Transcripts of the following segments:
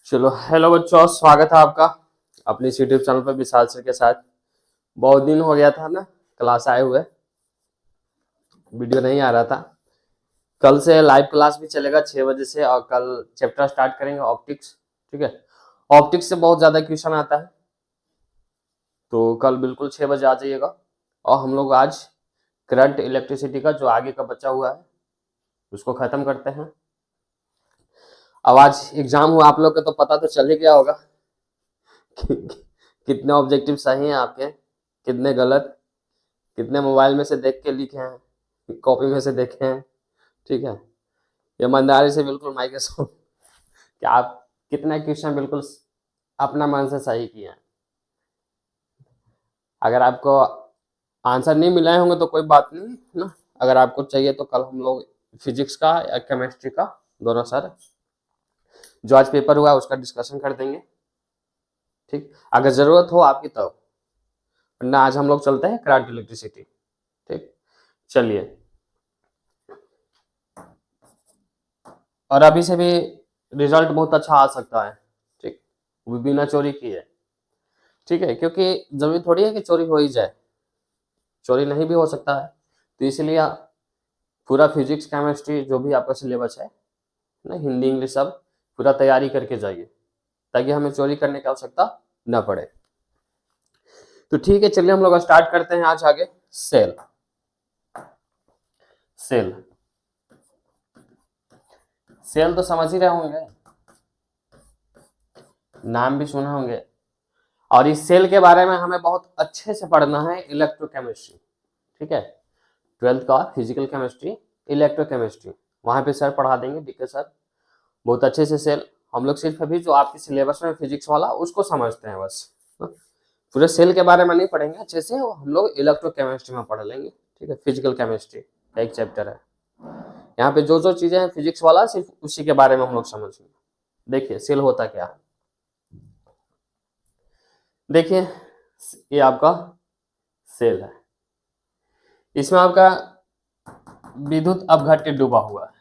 चलो हेलो बच्चों, स्वागत है आपका अपने इस यूट्यूब चैनल पर विशाल सर के साथ। बहुत दिन हो गया था ना क्लास आए हुए, वीडियो नहीं आ रहा था। कल से लाइव क्लास भी चलेगा 6 बजे से, और कल चैप्टर स्टार्ट करेंगे ऑप्टिक्स। ठीक है, ऑप्टिक्स से बहुत ज्यादा क्वेश्चन आता है, तो कल बिल्कुल 6 बजे आ जाइएगा। और हम लोग आज करंट इलेक्ट्रिसिटी का जो आगे का बचा हुआ है उसको खत्म करते हैं। अब आज एग्जाम हुआ, आप लोग का तो पता तो चल ही गया होगा कितने ऑब्जेक्टिव सही हैं आपके, कितने गलत, कितने मोबाइल में से देख के लिखे हैं, कॉपी में से देखे हैं। ठीक है, ईमानदारी से बिल्कुल माइक के सो कि आप कितने क्वेश्चन बिल्कुल अपना मन से सही किए हैं। अगर आपको आंसर नहीं मिलाए होंगे तो कोई बात नहीं ना, अगर आपको चाहिए तो कल हम लोग फिजिक्स का या केमिस्ट्री का दोनों सर जो आज पेपर हुआ है उसका डिस्कशन कर देंगे। ठीक, अगर जरूरत हो आपकी तब, वरना आज हम लोग चलते हैं करंट इलेक्ट्रिसिटी। ठीक, चलिए। और अभी से भी रिजल्ट बहुत अच्छा आ सकता है। ठीक, वो बिना चोरी किए। ठीक है, क्योंकि जरूरी थोड़ी है कि चोरी हो ही जाए, चोरी नहीं भी हो सकता है। तो इसलिए पूरा फिजिक्स केमिस्ट्री जो भी आपका सिलेबस है ना, हिंदी इंग्लिश सब पूरा तैयारी करके जाइए, ताकि हमें चोरी करने की आवश्यकता न पड़े। तो ठीक है, चलिए हम लोग स्टार्ट करते हैं आज आगे। सेल, सेल सेल तो समझ ही रहे होंगे, नाम भी सुने होंगे। और इस सेल के बारे में हमें बहुत अच्छे से पढ़ना है, इलेक्ट्रोकेमिस्ट्री। ठीक है, 12th का फिजिकल केमिस्ट्री, इलेक्ट्रोकेमिस्ट्री, वहां पे सर पढ़ा देंगे, डीके सर बहुत अच्छे से। सेल हम लोग सिर्फ अभी जो आपके सिलेबस में फिजिक्स वाला उसको समझते हैं बस, पूरे सेल के बारे में नहीं पढ़ेंगे अच्छे से, हम लोग इलेक्ट्रोकेमिस्ट्री में पढ़ लेंगे। ठीक है, फिजिकल केमिस्ट्री का एक चैप्टर है, यहाँ पे जो जो चीजें हैं फिजिक्स वाला सिर्फ उसी के बारे में हम लोग समझेंगे। देखिए सेल होता क्या है, देखिए ये आपका सेल है, इसमें आपका विद्युत अपघट्य डूबा हुआ है,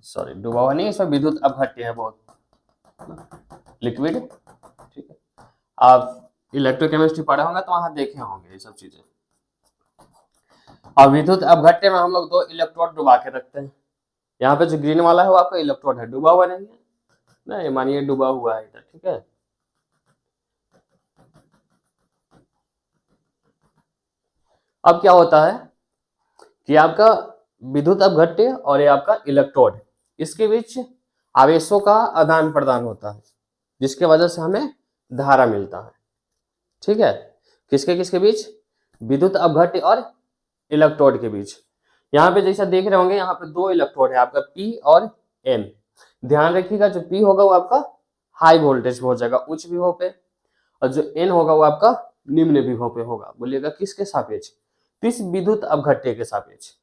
सॉरी डूबा हुआ नहीं, इसमें विद्युत अपघट्य है बहुत, लिक्विड। ठीक है, आप इलेक्ट्रोकेमिस्ट्री पढ़े होंगे तो वहां देखे होंगे ये सब चीजें। और विद्युत अपघट्य में हम लोग दो इलेक्ट्रोड डुबा के रखते हैं। यहाँ पे जो ग्रीन वाला है वो आपका इलेक्ट्रोड है, डूबा हुआ नहीं है, नहीं मानिए डूबा हुआ है इधर। ठीक है, अब क्या होता है कि आपका विद्युत अपघट्य और ये आपका इलेक्ट्रोड, इसके बीच आवेशों का आदान प्रदान होता है, जिसके वजह से हमें धारा मिलता है। ठीक है, किसके किसके बीच, विद्युत अपघट्य और इलेक्ट्रोड के बीच। यहाँ पे जैसा देख रहे होंगे, यहाँ पे दो इलेक्ट्रोड है आपका पी और एन। ध्यान रखिएगा, जो पी होगा वो आपका हाई वोल्टेज पे हो जाएगा, उच्च विभव पे, और जो एन होगा वो आपका निम्न विभव पे होगा। बोलिएगा किसके सापेक्ष, इस विद्युत अपघट्य के सापेक्ष।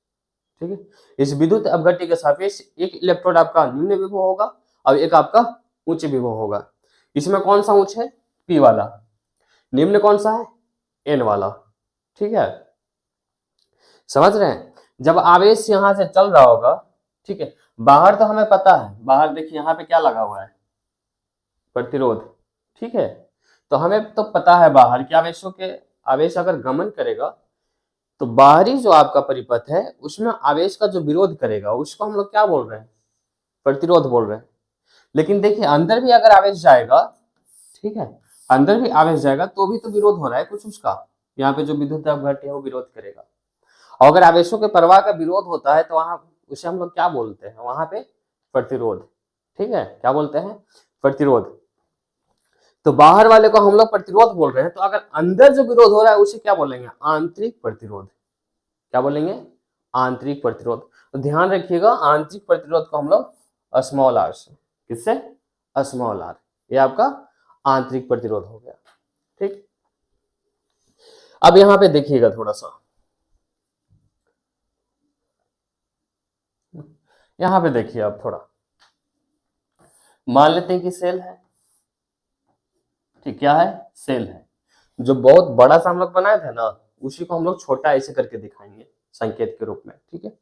ठीक है, इस विद्युत अपघट्य के सापेक्ष एक इलेक्ट्रोड आपका निम्न विभव होगा और एक आपका उच्च विभव होगा। इसमें कौन सा उच्च है, पी वाला, निम्न कौन सा है, एन वाला। ठीक है, समझ रहे हैं। जब आवेश यहां से चल रहा होगा, ठीक है, बाहर तो हमें पता है, बाहर देखिए यहाँ पे क्या लगा हुआ है, प्रतिरोध। ठीक है, तो हमें तो पता है बाहर कि आवेशों के, आवेश अगर गमन करेगा तो बाहरी जो आपका परिपथ है उसमें आवेश का जो विरोध करेगा उसको हम लोग क्या बोल रहे हैं, प्रतिरोध बोल रहे हैं। लेकिन देखिए अंदर भी अगर आवेश जाएगा, ठीक है, अंदर भी आवेश जाएगा तो भी तो विरोध हो रहा है कुछ उसका, यहाँ पे जो विद्युत अपघट्य है वो विरोध करेगा। और अगर आवेशों के प्रवाह का विरोध होता है तो वहां उसे हम लोग क्या बोलते हैं, वहां पे प्रतिरोध। ठीक है, क्या बोलते हैं, प्रतिरोध। तो बाहर वाले को हम लोग प्रतिरोध बोल रहे हैं, तो अगर अंदर जो विरोध हो रहा है उसे क्या बोलेंगे, आंतरिक प्रतिरोध। क्या बोलेंगे, आंतरिक प्रतिरोध। तो ध्यान रखिएगा, आंतरिक प्रतिरोध को हम लोग स्मॉल आर से, किससे, स्मॉल आर, ये आपका आंतरिक प्रतिरोध हो गया। ठीक, अब यहां पे देखिएगा थोड़ा सा, यहां पे देखिए आप थोड़ा, मान लेते हैं कि सेल है। ठीक, क्या है, सेल है। जो बहुत बड़ा सा हम लोग बनाए थे ना, उसी को हम लोग छोटा ऐसे करके दिखाएंगे संकेत के रूप में। ठीक है,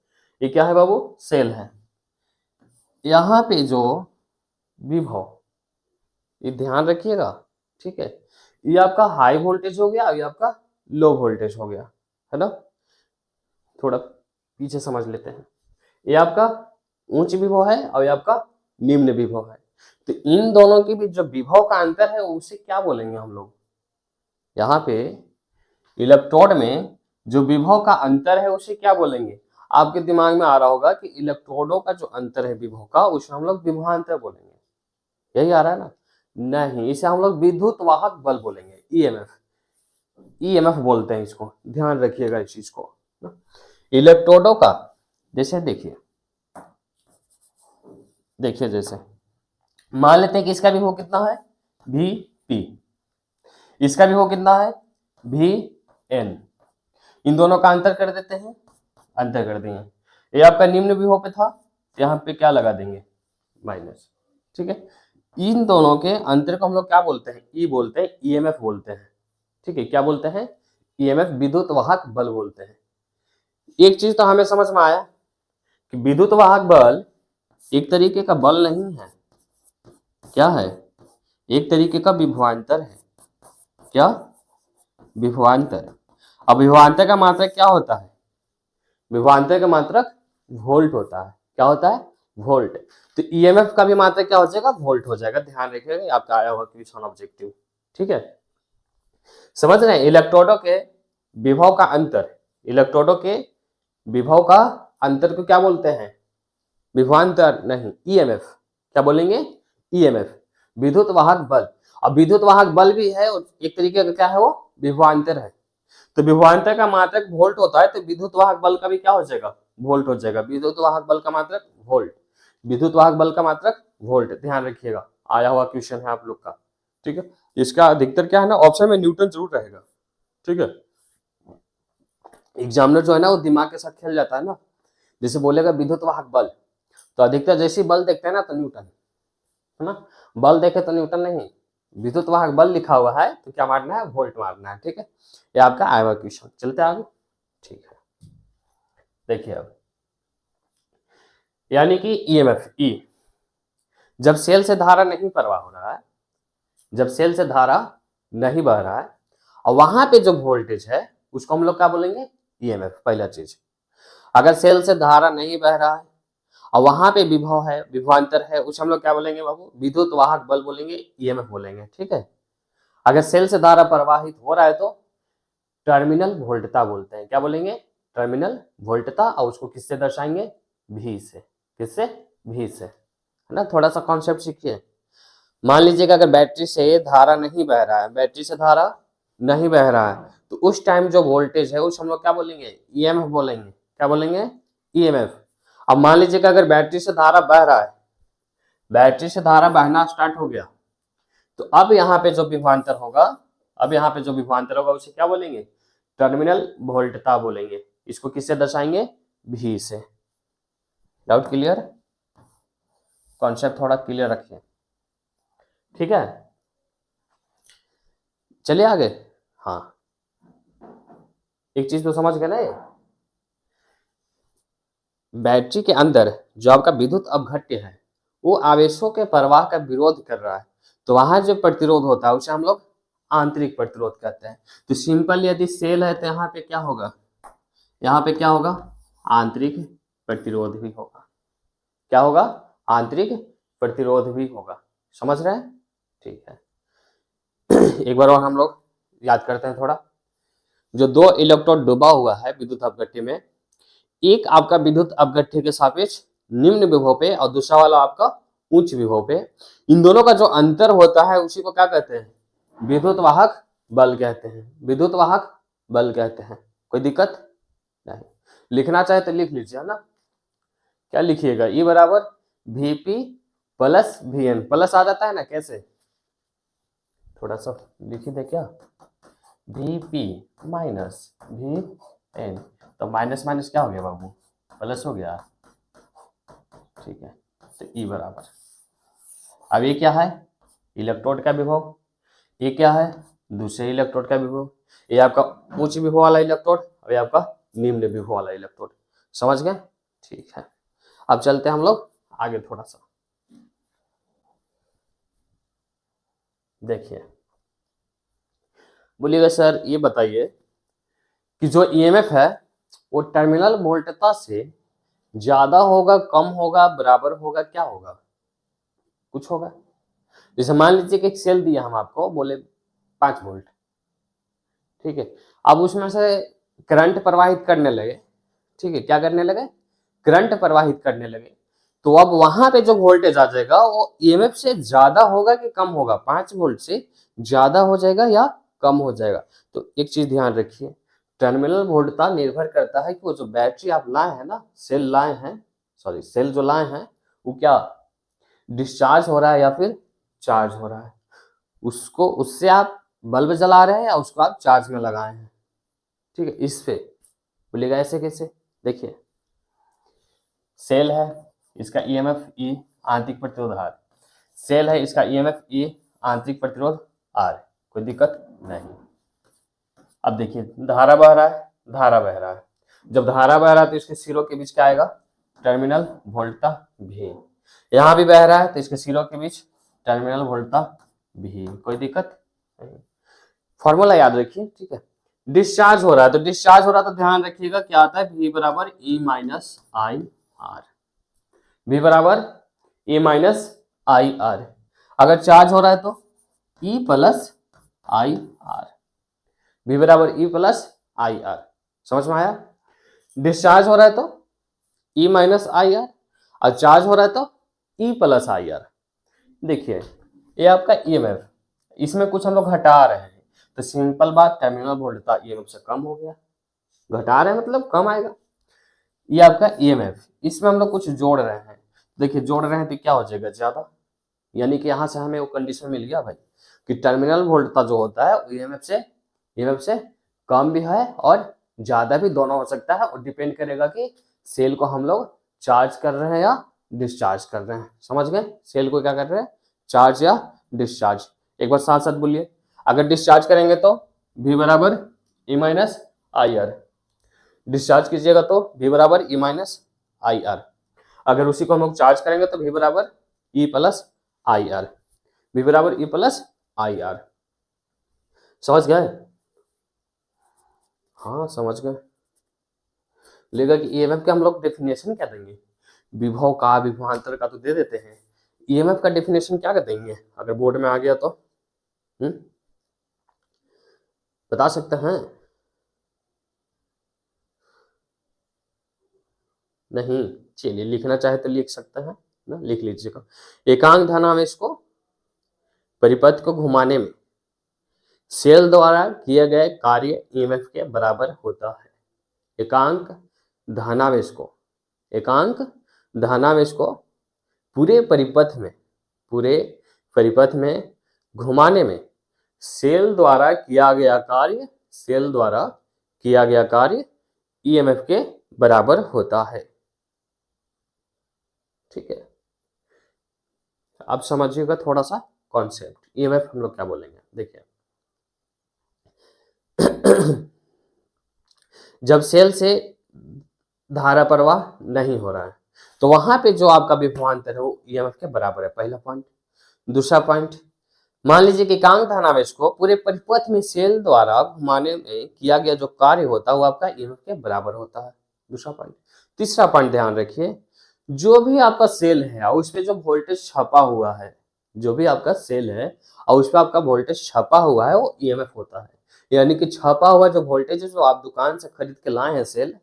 ये क्या है बाबू, सेल है। यहाँ पे जो विभव, ये ध्यान रखिएगा, ठीक है। ये आपका हाई वोल्टेज हो गया, ये आपका लो वोल्टेज हो गया, है ना। थोड़ा पीछे समझ लेते हैं। ये आपका उच्च विभव है और ये आपका निम्न विभव है। तो इन दोनों के बीच जो विभव का अंतर है उसे क्या बोलेंगे हम लोग? यहाँ पे इलेक्ट्रोड में जो विभव का अंतर है उसे क्या बोलेंगे? आपके दिमाग में आ रहा होगा कि इलेक्ट्रोडों का जो अंतर है विभव का, उसे हम लोग विभवांतर बोलेंगे। यही आ रहा है ना? नहीं, इसे हम लोग विद्युत वाहक बल बोलेंगे, ईएमएफ। ईएमएफ बोलते हैं इसको, ध्यान रखिएगा इस चीज को। इलेक्ट्रोडों का जैसे देखिए जैसे मान लेते हैं कि इसका विभव कितना है, वी पी, इसका विभव कितना है, वी एन। इन दोनों का अंतर कर देते हैं, अंतर कर देंगे। ये आपका निम्न विभव पे था, यहाँ पे क्या लगा देंगे, माइनस, ठीक है। इन दोनों के अंतर को हम लोग क्या बोलते हैं, ई बोलते हैं, ईएमएफ बोलते हैं, ठीक है। क्या बोलते हैं? ईएमएफ, विद्युत वाहक बल बोलते हैं। एक चीज तो हमें समझ में आया कि विद्युत वाहक बल एक तरीके का बल नहीं है, क्या है, एक तरीके का विभवांतर है। क्या? विभवांतर। अब विभवांतर का मात्रक क्या होता है? विभवांतर का मात्रक वोल्ट होता है। क्या होता है? वोल्ट। तो ईएमएफ का भी मात्रक क्या हो जाएगा? वोल्ट हो जाएगा। ध्यान रखिएगा, आपका आया हुआ क्वेश्चन ऑब्जेक्टिव, ठीक है। समझ रहे हैं? इलेक्ट्रोडों के विभव का अंतर, इलेक्ट्रोडों के विभव का अंतर को क्या बोलते हैं? विभवांतर नहीं, ईएमएफ। क्या बोलेंगे? ईएमएफ, विद्युत वाहक बल। अब विद्युत वाहक बल भी है और एक तरीके का क्या है, वो विभवांतर है। तो विभवांतर का मात्रक वोल्ट होता है, तो विद्युत वाहक बल का भी क्या हो जाएगा? वोल्ट हो जाएगा। विद्युत वाहक बल का मात्रक वोल्ट, विद्युत वाहक बल का मात्रक वोल्ट। ध्यान रखिएगा, आया हुआ क्वेश्चन है आप लोग का, ठीक है। इसका अधिकतर क्या है ना, ऑप्शन में न्यूटन जरूर रहेगा, ठीक है। एग्जामिनर जो है ना वो दिमाग के साथ खेल जाता है ना, जैसे बोलेगा विद्युत वाहक बल, तो अधिकतर जैसे बल देखते हैं ना तो न्यूटन, है ना। बल देखे तो न्यूटन नहीं, विद्युत वाहक बल लिखा हुआ है तो क्या मारना है? वोल्ट मारना है, ठीक है। ये आपका आया हुआ क्वेश्चन। चलते आगे, ठीक है। देखिए अब, यानी कि ईएमएफ ई, जब सेल से धारा नहीं प्रवाह हो रहा है, जब सेल से धारा नहीं बह रहा है और वहां पे जो वोल्टेज है उसको हम लोग क्या बोलेंगे? ईएमएफ। पहला चीज, अगर सेल से धारा नहीं बह रहा है और वहां पे विभव है, विभवांतर है, उसे हम लोग क्या बोलेंगे बाबू? विद्युत वाहक बल बोलेंगे, ईएमएफ बोलेंगे, ठीक है। अगर सेल से धारा प्रवाहित हो रहा है तो टर्मिनल वोल्टता बोलते हैं। क्या बोलेंगे? टर्मिनल वोल्टता। और उसको किससे दर्शाएंगे? भी से। किससे? भी से, है ना। थोड़ा सा कॉन्सेप्ट सीखिए। मान लीजिएगा अगर बैटरी से धारा नहीं बह रहा है, बैटरी से धारा नहीं बह रहा है, तो उस टाइम जो वोल्टेज है उस हम लोग क्या बोलेंगे? ईएमएफ बोलेंगे। क्या बोलेंगे? ईएमएफ। अब मान लीजिएगा अगर बैटरी से धारा बह रहा है, बैटरी से धारा बहना स्टार्ट हो गया, तो अब यहाँ पे जो विभवांतर होगा, अब यहाँ पे जो विभवांतर होगा उसे क्या बोलेंगे? टर्मिनल वोल्टता बोलेंगे। इसको किससे दर्शाएंगे? भी से। Doubt clear? कॉन्सेप्ट थोड़ा क्लियर रखिए, ठीक है। चलिए आगे। हाँ, एक चीज तो समझ गए ना, बैटरी के अंदर जो आपका विद्युत अपघट्य है वो आवेशों के प्रवाह का विरोध कर रहा है, तो वहां जो प्रतिरोध होता है उसे हम लोग आंतरिक प्रतिरोध कहते हैं। तो सिंपल यदि सेल है तो यहाँ पे क्या होगा? यहाँ पे क्या होगा? आंतरिक प्रतिरोध भी होगा। क्या होगा? आंतरिक प्रतिरोध भी होगा। समझ रहे हैं? ठीक है। एक बार और हम लोग याद करते हैं थोड़ा। जो दो इलेक्ट्रोड डूबा हुआ है विद्युत अपघट्य में, एक आपका विद्युत अपघट्य के सापेक्ष निम्न विभव पे और दूसरा वाला आपका उच्च विभव पे, इन दोनों का जो अंतर होता है उसी को क्या कहते हैं? विद्युत वाहक बल कहते हैं। विद्युत वाहक बल कहते हैं। कोई दिक्कत नहीं, लिखना चाहे तो लिख लीजिए, है ना। क्या लिखिएगा? ई बराबर Vp प्लस Vn, प्लस आ जाता है ना, कैसे? थोड़ा सा लिख ही दे क्या, Vp माइनस Vn, तो माइनस माइनस क्या हो गया बाबू? प्लस हो गया, ठीक है। तो ई बराबर, अब ये क्या है? इलेक्ट्रोड का विभव। ये क्या है? दूसरे इलेक्ट्रोड का विभव। ये आपका उच्च विभव वाला इलेक्ट्रोड और ये आपका निम्न विभव वाला इलेक्ट्रोड। समझ गए? ठीक है। अब चलते हैं हम लोग आगे थोड़ा सा। देखिए, बोलिएगा सर ये बताइए कि जो ईएमएफ है वो टर्मिनल वोल्टता से ज्यादा होगा, कम होगा, बराबर होगा, क्या होगा? कुछ होगा। जैसे मान लीजिए कि एक सेल दिया हम आपको, बोले 5 वोल्ट, ठीक है। अब उसमें से करंट प्रवाहित करने लगे, ठीक है, क्या करने लगे? करंट प्रवाहित करने लगे। तो अब वहां पे जो वोल्टेज आ जाएगा वो ईएमएफ से ज्यादा होगा कि कम होगा? 5 वोल्ट से ज्यादा हो जाएगा या कम हो जाएगा? तो एक चीज ध्यान रखिए, टर्मिनल वोल्टता निर्भर करता है कि वो जो बैटरी आप लाए हैं ना, सेल लाए हैं, सॉरी सेल जो लाए हैं, वो क्या डिस्चार्ज हो रहा है या फिर चार्ज हो रहा है। उसको, उससे आप बल्ब जला रहे हैं या उसको आप चार्ज में लगाए हैं, ठीक है। इस पे बोलिएगा ऐसे कैसे? देखिए, सेल है, इसका ईएमएफ ई, आंतरिक प्रतिरोध आर। सेल है, इसका ईएमएफ ई, आंतरिक प्रतिरोध आर। कोई दिक्कत नहीं। अब देखिए, धारा बह रहा है, धारा बह रहा है। जब धारा बह रहा है तो इसके सिरों के बीच क्या आएगा? टर्मिनल वोल्टता भी। यहां भी बह रहा है तो इसके सिरों के बीच टर्मिनल वोल्टता भी। कोई दिक्कत नहीं। फॉर्मूला याद रखिए, ठीक है। डिस्चार्ज हो रहा है, तो डिस्चार्ज हो रहा है तो ध्यान रखिएगा क्या आता है? V बराबर E minus I are. V बराबर E माइनस आई आर। अगर चार्ज हो रहा है तो E plus I R. V बराबर E प्लस आई आर। समझ में आया? डिस्चार्ज हो रहा है तो E माइनस आई आर, और चार्ज हो रहा है तो E प्लस आई आर। देखिए, ये आपका ईएमएफ, इसमें कुछ हम लोग घटा रहे हैं, तो सिंपल बात, टर्मिनल वोल्टता ईएमएफ से कम हो गया। घटा रहे हैं मतलब कम आएगा। ये आपका ईएमएफ, इसमें हम लोग कुछ जोड़ रहे हैं। देखिए, जोड़ रहे हैं तो क्या हो जाएगा? ज्यादा। यानी कि यहां से हमें वो कंडीशन मिल गया भाई कि टर्मिनल वोल्टता जो होता है ईएमएफ से कम भी है और ज्यादा भी, दोनों हो सकता है। और डिपेंड करेगा कि सेल को हम लोग चार्ज कर रहे हैं या डिस्चार्ज कर रहे हैं। समझ गए? सेल को क्या कर रहे हैं? चार्ज या डिस्चार्ज। एक बार साथ साथ बोलिए। अगर डिस्चार्ज करेंगे तो V बराबर E minus I are. Discharge कीजिएगा तो V बराबर E माइनस आई आर। अगर उसी को हम लोग चार्ज करेंगे तो V बराबर E plus I R. V बराबर E प्लस आई आर। समझ गए? हाँ समझ गए। लेगा कि ईएमएफ का हम लोग डेफिनेशन क्या देंगे? विभव का, विभवांतर का तो दे देते हैं। ईएमएफ का डेफिनेशन क्या कर देंगे अगर बोर्ड में आ गया तो? बता सकते हैं? नहीं, चलिए लिखना चाहे तो लिख सकते हैं ना, लिख लीजिएगा। एकांक धनावेश को परिपथ को घुमाने में सेल द्वारा किए गए कार्य ईएमएफ के बराबर होता है। एकांक धनावेश को पूरे परिपथ में घुमाने में सेल द्वारा किया गया कार्य ईएमएफ के बराबर होता है। ठीक है, अब समझिएगा थोड़ा सा कॉन्सेप्ट। ईएमएफ हम लोग क्या बोलेंगे? देखिए, जब सेल से धारा प्रवाह नहीं हो रहा है तो वहां पे जो आपका विभवांतर है वो ईएमएफ के बराबर है। पहला पॉइंट। दूसरा पॉइंट, मान लीजिए कि एकांक धनावेश को पूरे परिपथ में सेल द्वारा घुमाने में किया गया जो कार्य होता है वो आपका ईएमएफ के बराबर होता है। दूसरा पॉइंट। तीसरा पॉइंट ध्यान रखिए, जो भी आपका सेल है और उस पर जो वोल्टेज छपा हुआ है, जो भी आपका सेल है और उस पर आपका वोल्टेज छपा हुआ है वो ईएमएफ होता है। यानी कि छपा हुआ जो वोल्टेज है, जो आप दुकान से खरीद के लाए हैं सेल,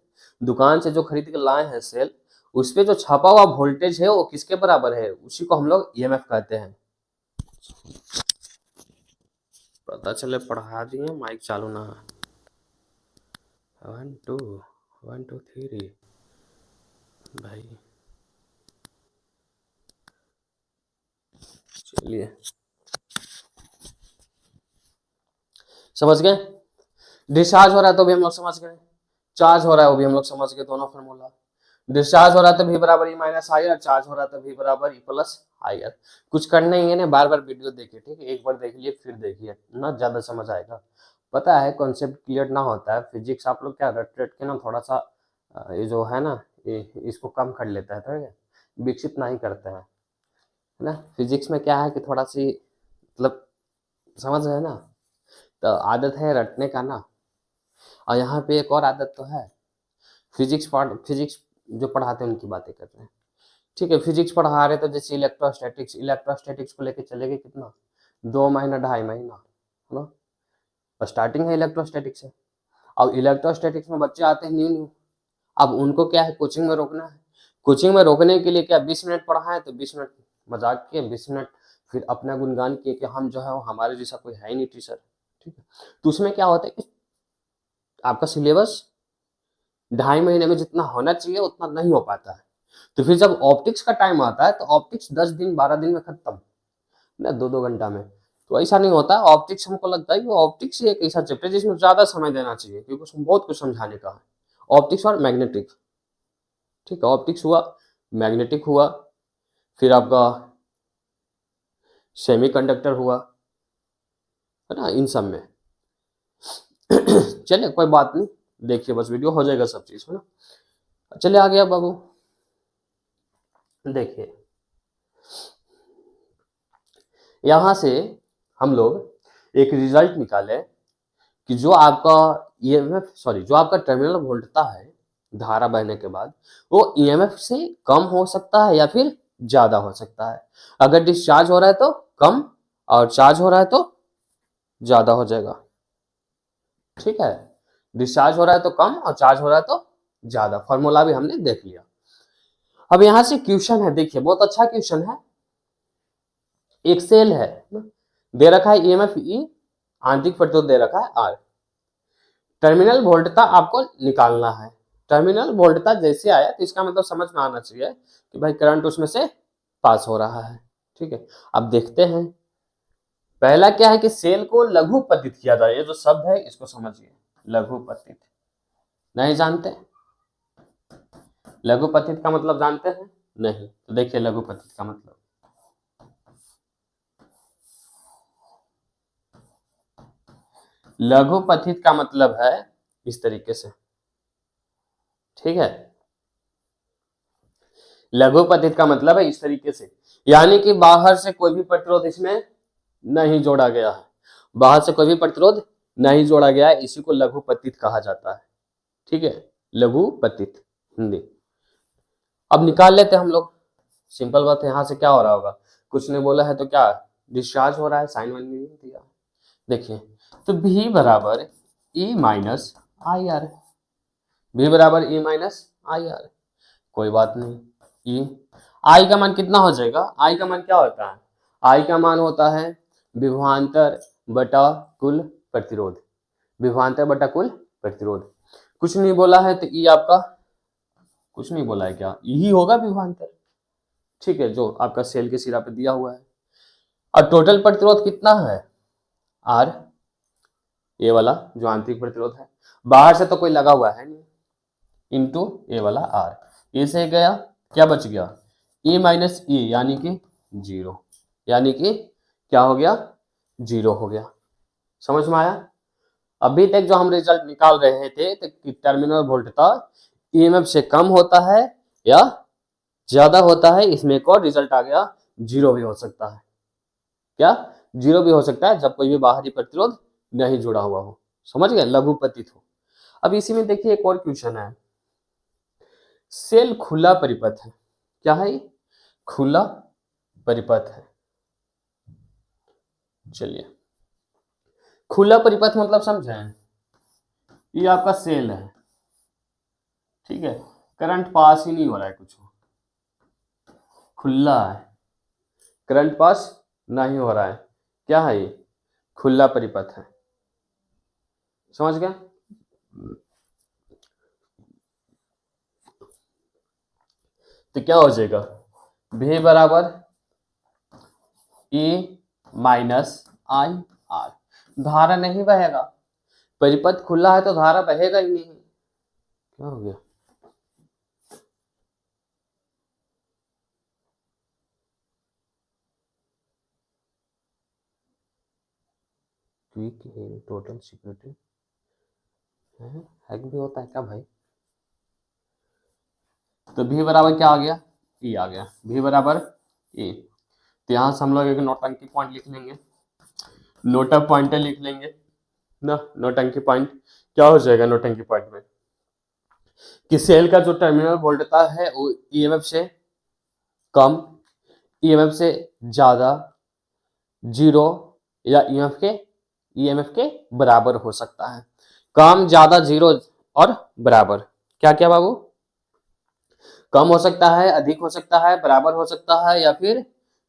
दुकान से जो खरीद के लाए हैं सेल, उस पे जो छपा हुआ वोल्टेज है वो किसके बराबर है? उसी को हम लोग ईएमएफ कहते हैं। पता चले पढ़ा दिए, माइक चालू ना है। 1 2 1 2 3 भाई, चलिए समझ गए। डिस्चार्ज हो रहा है तो भी हम लोग समझ गए, चार्ज हो रहा है वो भी हम लोग समझ गए, दोनों फॉर्मूला। डिस्चार्ज हो रहा है तो V बराबर E minus I are, charge हो रहा है तो V बराबर E प्लस आई आर। कुछ करना ही है ना, बार बार वीडियो देखिए, ठीक है। एक बार देख लिए फिर देखिए ना, ज्यादा समझ आएगा। पता है कॉन्सेप्ट क्लियर ना होता है, फिजिक्स आप लोग क्या रट रट के ना थोड़ा सा ये जो है ना, इसको कम कर लेता है, ठीक है, विकसित नहीं करते हैं, है ना। फिजिक्स में क्या है कि थोड़ा सी मतलब समझ रहे हैं ना। तो आदत है रटने का ना। और यहाँ पे एक और आदत तो है, फिजिक्स जो पढ़ाते हैं उनकी बातें कर रहे हैं। ठीक है, फिजिक्स पढ़ा रहे तो जैसे इलेक्ट्रोस्टैटिक्स को लेके चलेंगे कितना, 2 महीना 2.5 महीना, है ना। स्टार्टिंग है इलेक्ट्रोस्टैटिक्स से। अब इलेक्ट्रोस्टैटिक्स में बच्चे आते हैं न्यू न्यू, अब उनको क्या है, कोचिंग में रोकना है। कोचिंग में रोकने के लिए क्या 20 मिनट पढ़ा है तो 20 मिनट मजाक किए, 20 मिनट फिर अपना गुणगान किए कि हम जो है वो हमारे जैसा कोई है ही नहीं टीचर। ठीक है, तो उसमें क्या होता है कि आपका सिलेबस 2.5 महीने में जितना होना चाहिए उतना नहीं हो पाता है। तो फिर जब ऑप्टिक्स का टाइम आता है तो ऑप्टिक्स 10 दिन 12 दिन में खत्म, ना 2-2 घंटा में। तो ऐसा नहीं होता। ऑप्टिक्स हमको लगता है कि ऑप्टिक्स ही एक ऐसा चैप्टर है जिसमें ज्यादा समय देना चाहिए, क्योंकि उसमें बहुत कुछ समझाने का है। ऑप्टिक्स और मैग्नेटिक, ठीक है, ऑप्टिक्स हुआ, मैग्नेटिक हुआ, फिर आपका सेमीकंडक्टर हुआ, है ना, इन सब में। चलिए कोई बात नहीं, देखिए बस वीडियो हो जाएगा सब चीज, है ना। चलिए आ गया बाबू, देखिए यहां से हम लोग एक रिजल्ट निकाले कि जो आपका ईएमएफ सॉरी जो आपका टर्मिनल वोल्टता है धारा बहने के बाद, वो ईएमएफ से कम हो सकता है या फिर ज्यादा हो सकता है। अगर डिस्चार्ज हो रहा है तो कम, और चार्ज हो रहा है तो ज्यादा हो जाएगा। ठीक है, डिस्चार्ज हो रहा है तो कम और चार्ज हो रहा है तो ज्यादा। फॉर्मूला भी हमने देख लिया। अब यहां से क्वेश्चन है, देखिए बहुत अच्छा क्वेश्चन है। एक सेल है, दे रखा है ईएमएफ ई, आंतरिक प्रतिरोध दे रखा है आर, टर्मिनल वोल्टता आपको निकालना है। टर्मिनल वोल्टता जैसे आया तो इसका मतलब समझ में आना चाहिए कि भाई करंट उसमें से पास हो रहा है। ठीक है, अब देखते हैं। पहला क्या है कि सेल को लघुपतित किया जाए, ये जो शब्द है इसको समझिए, लघुपतित। नहीं जानते? लघुपतित का मतलब जानते हैं? नहीं, तो देखिए लघुपतित का मतलब, लघुपतित का मतलब है इस तरीके से। ठीक है, लघुपतित का मतलब है इस तरीके से, यानी कि बाहर से कोई भी प्रतिरोध इसमें नहीं जोड़ा गया है, बाहर से कोई भी प्रतिरोध नहीं जोड़ा गया है, इसी को लघुपतित कहा जाता है। ठीक है, लघुपतित हिंदी। अब निकाल लेते हैं हम लोग, सिंपल बात है। यहां से क्या हो रहा होगा, कुछ ने बोला है तो क्या डिस्चार्ज हो रहा है, साइन वन नहीं दिया। देखिए तो V बराबर E minus I are, V बराबर E माइनस आई आर, कोई बात नहीं। E आई का मान कितना हो जाएगा, आई का मान क्या होता है, आई का मान होता है विभवांतर बटा कुल प्रतिरोध, विभवांतर बटा कुल प्रतिरोध। कुछ नहीं बोला है तो ई आपका, कुछ नहीं बोला है क्या, यही होगा विभवांतर। ठीक है, जो आपका सेल के सिरा पे दिया हुआ है। और टोटल प्रतिरोध कितना है, आर, ये वाला जो आंतरिक प्रतिरोध है, बाहर से तो कोई लगा हुआ है नहीं, इंटू ये वाला आर, ये से गया, क्या बच गया, ए माइनस ई, यानी कि जीरो, यानी कि क्या हो गया, जीरो हो गया। समझ में आया? अभी तक जो हम रिजल्ट निकाल रहे थे तो टर्मिनल वोल्टता ईएमएफ से कम होता है या ज्यादा होता है, इसमें एक और रिजल्ट आ गया, जीरो भी हो सकता है। क्या, जीरो भी हो सकता है जब कोई भी बाहरी प्रतिरोध नहीं जुड़ा हुआ हो। समझ गए, लघुपतित हो। अब इसी में देखिए एक और क्वेश्चन है, सेल खुला परिपथ है, क्या है ये, खुला परिपथ है। चलिए, खुला परिपथ मतलब समझें, ये आपका सेल है, ठीक है, करंट पास ही नहीं हो रहा है, कुछ खुला है, करंट पास नहीं हो रहा है, क्या है ये, खुला परिपथ है। समझ गए? तो क्या हो जाएगा, V बराबर E माइनस आई आर, धारा नहीं बहेगा, परिपथ खुला है तो धारा बहेगा ही नहीं। क्या हो गया, क्विक टोटल सिक्योरिटी हैक भी होता है क्या भाई। तो V बराबर क्या आ गया, E आ गया, V बराबर E। तो यहां से हम लोग एक नौटंकी पॉइंट लिख लेंगे, नोटा पॉइंट लिख लेंगे ना, नोटंकी पॉइंट क्या हो जाएगा नोटंकी पॉइंट में कि सेल का जो टर्मिनल वोल्टता है वो ईएमएफ से कम, ईएमएफ से ज्यादा, जीरो या ईएमएफ के बराबर हो सकता है। कम, ज्यादा, जीरो और बराबर। क्या क्या बाबू? कम हो सकता है, अधिक हो सकता है, बराबर हो सकता है या फिर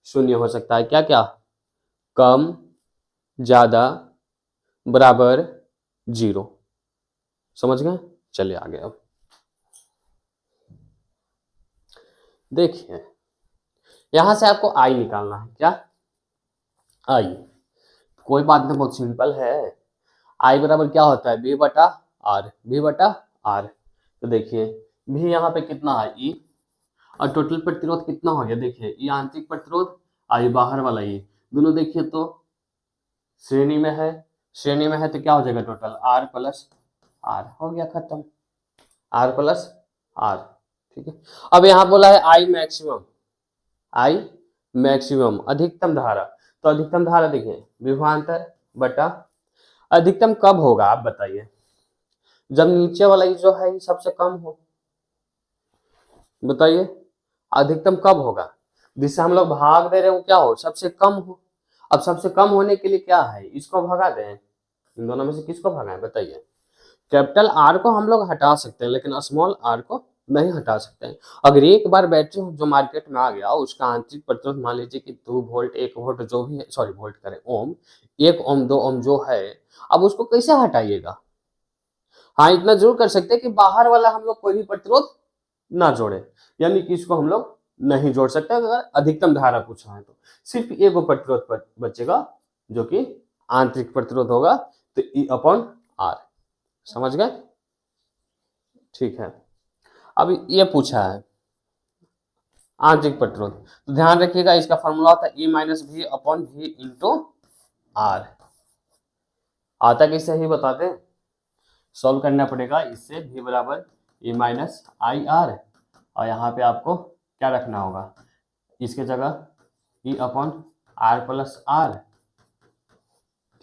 शून्य हो सकता है। क्या क्या? कम, ज्यादा, बराबर, जीरो। समझ गए? चलिए आगे अब देखिए, यहां से आपको आई निकालना है। क्या? आई। कोई बात नहीं, बहुत सिंपल है। आई बराबर क्या होता है? बी बटा आर, बी बटा आर। तो देखिए भी यहाँ पे कितना है? ई। और टोटल प्रतिरोध कितना हो गया? देखिए ई आंतरिक प्रतिरोध, आई बाहर वाला ई, दोनों देखिए तो श्रेणी में है। श्रेणी में है तो क्या हो जाएगा? Total R plus R. हो गया खत्म, आर प्लस आर। ठीक है। अब यहाँ बोला है आई मैक्सिमम, आई मैक्सिमम अधिकतम धारा। तो अधिकतम धारा देखिए विभवांतर बटा अधिकतम कब होगा आप बताइए? जब नीचे वाला ही जो है सबसे कम हो। बताइए अधिकतम कब होगा? जिससे हम लोग भाग दे रहे हो क्या हो? सबसे कम हो। अब सबसे कम होने के लिए क्या है? इसको भगा दें। इन दोनों में से किसको भगाएं बताइए? कैपिटल आर को हम लोग हटा सकते हैं लेकिन स्मॉल आर को नहीं हटा सकते हैं। अगर एक बार बैटरी जो मार्केट में आ गया उसका आंतरिक प्रतिरोध मान लीजिए कि 2 वोल्ट 1 वोल्ट जो भी है, सॉरी वोल्ट करें ओम, 1 ओम 2 ओम जो है, अब उसको कैसे हटाइएगा? हाँ इतना जरूर कर सकते हैं कि बाहर वाला हम लोग कोई भी प्रतिरोध ना जोड़े, यानी कि इसको हम लोग नहीं जोड़ सकते। अगर अधिकतम धारा पूछा है तो सिर्फ एक प्रतिरोध बचेगा जो कि आंतरिक प्रतिरोध होगा, तो ई अपॉन आर। समझ गए? ठीक है। अब ये पूछा है आंतरिक प्रतिरोध, तो ध्यान रखिएगा इसका फॉर्मूला होता है E minus V upon V into R. आता कैसे ही बताते हैं, सॉल्व करना पड़ेगा। इससे v बराबर ई माइनस आई आर, और यहाँ पे आपको क्या रखना होगा? इसके जगह E upon R plus R.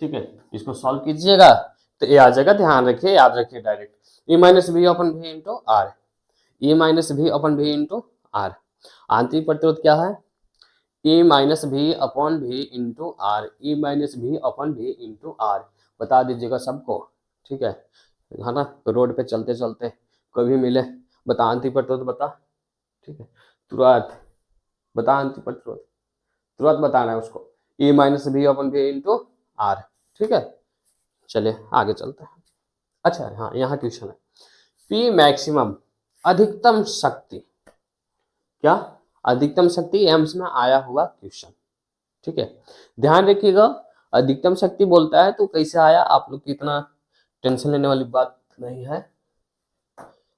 ठीक है, इसको सॉल्व कीजिएगा तो ये आ जाएगा। ध्यान रखिए, याद रखिए direct E minus V upon V into R, E minus V upon V into R. आंतरिक प्रतिरोध क्या है? E minus V upon V into R, E minus V upon V into R. बता दीजिएगा सबको। ठीक है ना? रोड पे चलते चलते कोई भी मिले, बता आंतरिक प्रतिरोध बता। ठीक है, तुरंत बता आंतरिक प्रतिरोध, तुरंत बताना है उसको। E minus V upon V into R. ठीक है, चलिए आगे चलते हैं। अच्छा हाँ, यहाँ क्वेश्चन है पी मैक्सिमम अधिकतम शक्ति। क्या? अधिकतम शक्ति एम्स में आया हुआ क्वेश्चन। ठीक है, ध्यान रखिएगा। अधिकतम शक्ति बोलता है तो कैसे आया, आप लोग की इतना टेंशन लेने वाली बात नहीं है।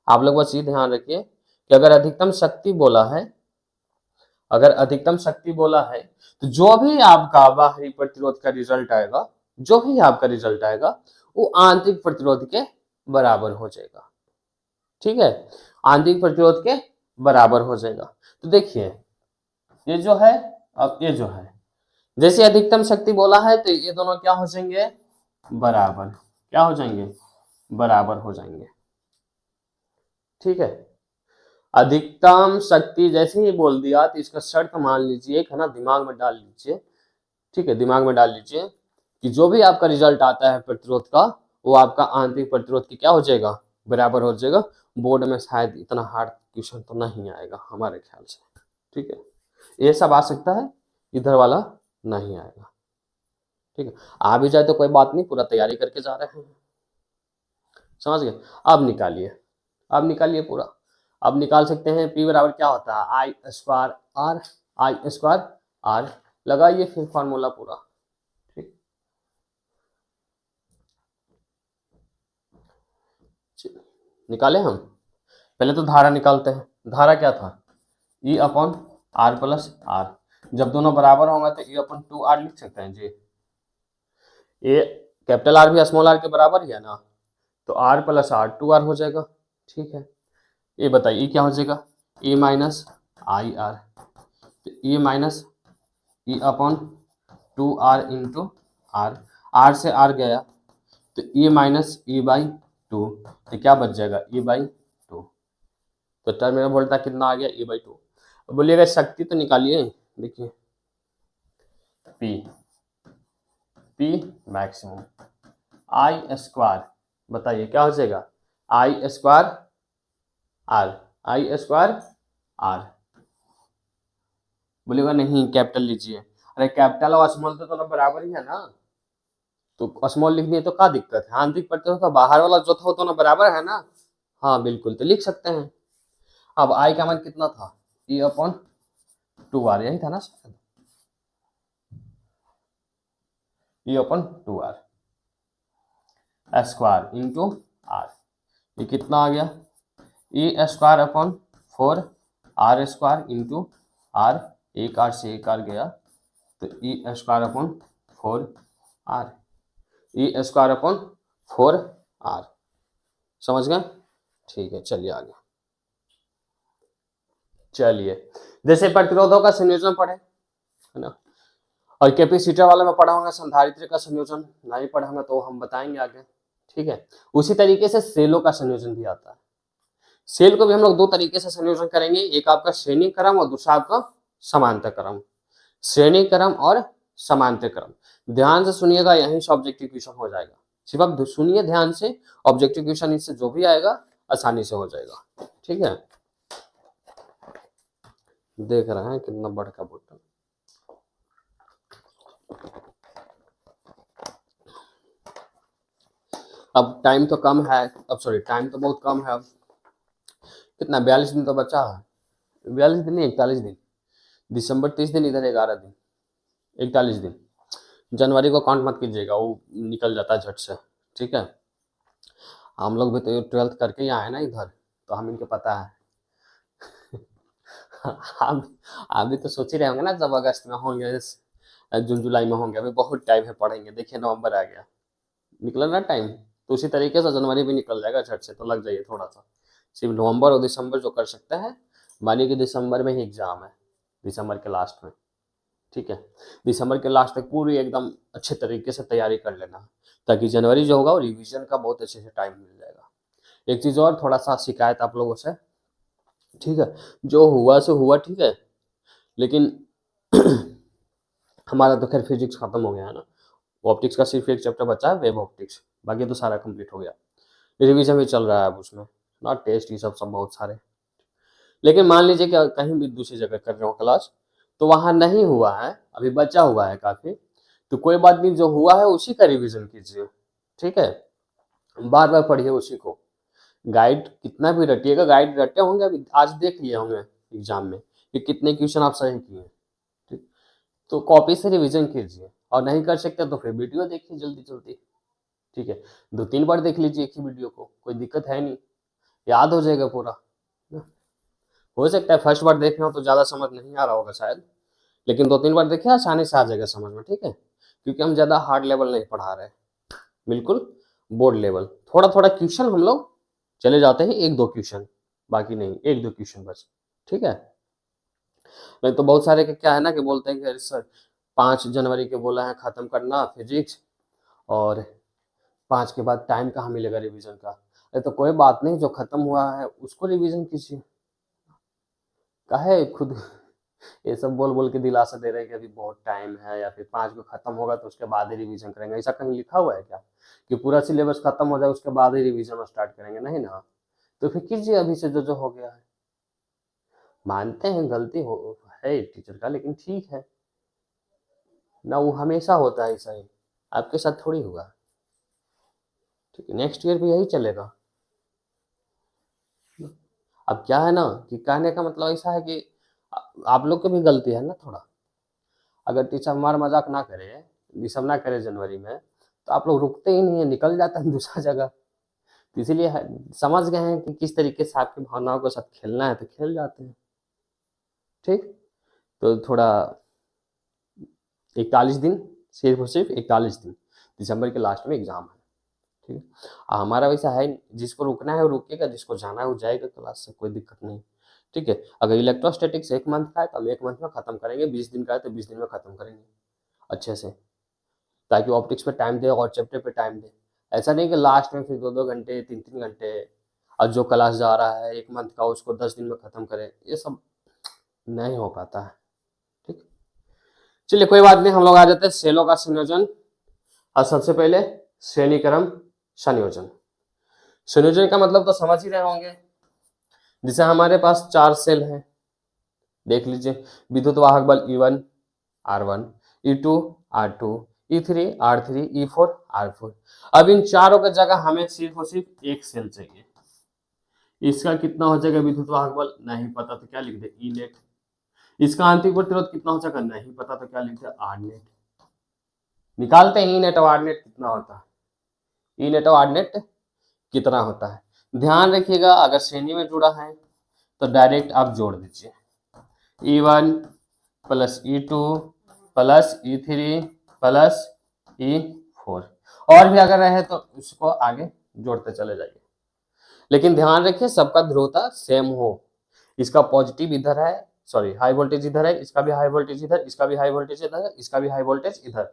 आप लोग बस ये ध्यान रखिए कि अगर अधिकतम शक्ति बोला है, अगर अधिकतम शक्ति बोला है तो जो भी आपका बाहरी प्रतिरोध का रिजल्ट आएगा, जो भी आपका रिजल्ट आएगा वो आंतरिक प्रतिरोध के बराबर हो जाएगा। ठीक है, आंतरिक प्रतिरोध के बराबर हो जाएगा। तो देखिए ये जो है, अब ये जो है, जैसे अधिकतम शक्ति बोला है तो ये दोनों क्या हो जाएंगे? बराबर। क्या हो जाएंगे? बराबर हो जाएंगे। ठीक है, अधिकतम शक्ति जैसे ही बोल दिया तो इसका शर्त मान लीजिए, एक है ना, दिमाग में डाल लीजिए। ठीक है, दिमाग में डाल लीजिए कि जो भी आपका रिजल्ट आता है प्रतिरोध का वो आपका आंतरिक प्रतिरोध की क्या हो जाएगा? बराबर हो जाएगा। बोर्ड में शायद इतना हार्ड क्वेश्चन तो नहीं आएगा हमारे ख्याल से। ठीक है, ये सब आ सकता है, इधर वाला नहीं आएगा। ठीक है, आ भी जाए तो कोई बात नहीं, पूरा तैयारी करके जा रहे हैं। समझ गए? अब निकालिए, अब निकालिए पूरा। अब निकाल सकते हैं पी बराबर क्या होता है? I square R, I square R. लगाइए फिर फॉर्मूला पूरा। ठीक, निकाले हम। पहले तो धारा निकालते हैं। धारा क्या था? E upon R plus R. जब दोनों बराबर होंगे तो ई अपॉन 2r लिख सकते हैं जी। ये कैपिटल आर भी स्मॉल आर के बराबर ही है ना, तो आर प्लस आर 2r हो जाएगा। ठीक है, ये बताइए क्या हो जाएगा? ए माइनस आई आर, तो A minus E upon 2r into R, R से आर गया तो E minus E by two, तो क्या बच जाएगा ई बाई टू। तो टर्मिनल वोल्टेज कितना आ गया ई बाई टू। बोलिएगा शक्ति तो निकालिए, देखिए P, P maximum I square, बताइए क्या हो जाएगा I square R, I square R. बोलेगा नहीं कैपिटल लीजिए, अरे कैपिटल और स्मॉल तो दोनों बराबर ही है ना, तो स्मॉल लिख दिए तो क्या दिक्कत है, आंतरिक प्रत्यय तो बाहर वाला जो था वो दोनों बराबर है ना, हाँ बिल्कुल तो लिख सकते हैं। अब आई का मान कितना था ई अपॉन टू आर, यही था ना शायद, E upon two R square into R, ये कितना आ गया E square upon four R square into R, एक आर से एक आर गया तो E square upon four R, E square upon four R, समझ गए, ठीक है चलिए आगे। चलिए जैसे प्रतिरोधों का संयोजन पढ़े है ना, और कैपेसिटर वाले में पढ़ा होगा, संधारित्र का संयोजन नहीं पढ़ा होगा तो हम बताएंगे आगे, ठीक है। उसी तरीके से सेलों का संयोजन भी आता है, सेल को भी हम लोग दो तरीके से संयोजन करेंगे, एक आपका श्रेणी क्रम और दूसरा आपका समांतर क्रम, श्रेणी क्रम और समांतर क्रम। ध्यान से सुनिएगा, यहीं से ऑब्जेक्टिव क्वेश्चन हो जाएगा, सिर्फ आप सुनिए ध्यान से, ऑब्जेक्टिव क्वेश्चन इससे जो भी आएगा आसानी से हो जाएगा, ठीक है। देख रहे हैं कितना बड़का बोतल, अब टाइम तो कम है, अब सॉरी टाइम तो बहुत कम है, अब कितना 42 दिन तो बचा है, 42 दिन नहीं 41 दिन, दिसंबर 30 दिन, इधर 11 दिन, 41 दिन। जनवरी को काउंट मत कीजिएगा, वो निकल जाता है झट से, ठीक है। हम लोग भी तो 12th करके ही आए ना इधर, तो हम इनको पता है। आप भी तो सोच ही रहे होंगे ना जब अगस्त में होंगे, जून जुलाई में होंगे, अभी बहुत टाइम है पढ़ेंगे, देखिए नवंबर आ गया, निकला ना टाइम, तो उसी तरीके से जनवरी भी निकल जाएगा झट से, तो लग जाइए थोड़ा सा। सिर्फ नवंबर और दिसंबर जो कर सकते हैं, मानिए कि दिसंबर में ही एग्जाम है, दिसंबर के लास्ट में, ठीक है, दिसंबर के लास्ट तक पूरी एकदम अच्छे तरीके से तैयारी कर लेना, ताकि जनवरी जो होगा वो रिवीजन का बहुत अच्छे से टाइम मिल जाएगा। एक चीज़ और, थोड़ा सा शिकायत आप लोगों से, ठीक है, जो हुआ सो हुआ, ठीक है, लेकिन हमारा तो खैर फिजिक्स खत्म हो गया है ना, ऑप्टिक्स का सिर्फ एक चैप्टर बचा है, वेब ऑप्टिक्स, बाकी तो सारा कंप्लीट हो गया, रिवीजन भी चल रहा है अब उसमें ना, टेस्ट ये सब बहुत सारे। लेकिन मान लीजिए कि कहीं भी दूसरी जगह कर रहे हो क्लास, तो वहाँ नहीं हुआ है, अभी बचा हुआ है काफ़ी, तो कोई बात नहीं, जो हुआ है उसी का रिवीजन कीजिए, ठीक है, बार बार पढ़िए उसी को, गाइड कितना भी रटिएगा, गाइड रटे होंगे अभी, आज देख लिए होंगे एग्जाम में कि कितने क्वेश्चन आप सही किए, ठीक, तो कॉपी से रिवीजन कीजिए, और नहीं कर सकते तो फिर वीडियो देखिए जल्दी जल्दी, ठीक है, 2-3 बार देख लीजिए एक ही वीडियो को, कोई दिक्कत है नहीं, याद हो जाएगा पूरा। हो सकता है फर्स्ट बार देख रहे हो तो ज़्यादा समझ नहीं आ रहा होगा शायद, लेकिन 2-3 बार देखिए आसानी से आ जाएगा समझ में, ठीक है, क्योंकि हम ज़्यादा हार्ड लेवल नहीं पढ़ा रहे, बिल्कुल बोर्ड लेवल, थोड़ा थोड़ा क्वेश्चन हम लोग चले जाते हैं, 1-2 क्वेश्चन, बाकी नहीं, 1-2 क्वेश्चन बस, ठीक है। नहीं तो बहुत सारे के क्या है ना कि बोलते हैं कि सर 5 जनवरी के बोला है ख़त्म करना फिजिक्स, और 5 के बाद टाइम कहाँ मिलेगा रिवीजन का, अरे तो कोई बात नहीं, जो खत्म हुआ है उसको रिवीजन कीजिए, काहे खुद ये सब बोल बोल के दिलासा दे रहे हैं कि अभी बहुत टाइम है, या फिर 5 को खत्म होगा तो उसके बाद ही रिवीजन करेंगे, ऐसा कहीं लिखा हुआ है क्या कि पूरा सिलेबस खत्म हो जाए उसके बाद ही रिवीजन स्टार्ट करेंगे, नहीं ना, तो फिर कीजिए अभी से जो जो हो गया है, मानते हैं गलती हो है टीचर का, लेकिन ठीक है ना, वो हमेशा होता है ऐसा ही, आपके साथ थोड़ी हुआ, ठीक है, नेक्स्ट ईयर भी यही चलेगा। अब क्या है ना कि कहने का मतलब ऐसा है कि आप लोग की भी गलती है ना थोड़ा, अगर टीचर मार मजाक ना करे, ये सब ना करे जनवरी में, तो आप लोग रुकते ही नहीं है, निकल जाता है दूसरा जगह, तो इसीलिए समझ गए हैं कि किस तरीके से आपकी भावनाओं के साथ खेलना है, तो खेल जाते हैं, ठीक, तो थोड़ा 41 दिन, सिर्फ और सिर्फ 41 दिन, दिसंबर के लास्ट में एग्जाम है, ठीक है, हमारा वैसा है, जिसको रुकना है वो रुकेगा, जिसको जाना है वो जाएगा क्लास से, कोई दिक्कत नहीं, ठीक है। अगर इलेक्ट्रोस्टैटिक्स 1 मंथ का है तो हम 1 मंथ में खत्म करेंगे, 20 दिन का है तो 20 दिन में खत्म करेंगे अच्छे से, ताकि ऑप्टिक्स पे टाइम दे और चैप्टर पे टाइम दे। ऐसा नहीं कि लास्ट में फिर 2-2 घंटे 3-3 घंटे और जो क्लास जा रहा है 1 मंथ का उसको 10 दिन में खत्म करे, ये सब नहीं हो पाता है। ठीक, चलिए कोई बात नहीं, हम लोग आ जाते हैं सेलों का संयोजन। और सबसे पहले श्रेणी क्रम संयोजन। संयोजन का मतलब तो समझ ही रहे होंगे। जैसे हमारे पास 4 सेल हैं, देख लीजिए, विद्युत वाहक बल E1 R1, E2 R2, E3 R3, E4 R4। अब इन चारों की जगह हमें सिर्फ और सिर्फ एक सेल चाहिए। इसका कितना हो जाएगा विद्युत वाहक बल, नहीं पता तो क्या लिख दे E नेट। इसका आंतरिक प्रतिरोध कितना हो जाएगा, नहीं पता तो क्या लिख दे R नेट। निकालते हैं E नेट और R नेट कितना होता है, E नेट और R नेट कितना होता है। ध्यान रखिएगा, अगर श्रेणी में जुड़ा है तो डायरेक्ट आप जोड़ दीजिए, E1 plus E2 plus E3 plus E4, और भी अगर रहे तो उसको आगे जोड़ते चले जाइए। लेकिन ध्यान रखिए सबका ध्रुवता सेम हो। इसका पॉजिटिव इधर है, सॉरी हाई वोल्टेज इधर है, इसका भी हाई वोल्टेज इधर, इसका भी हाई वोल्टेज इधर है, इसका भी हाई वोल्टेज इधर।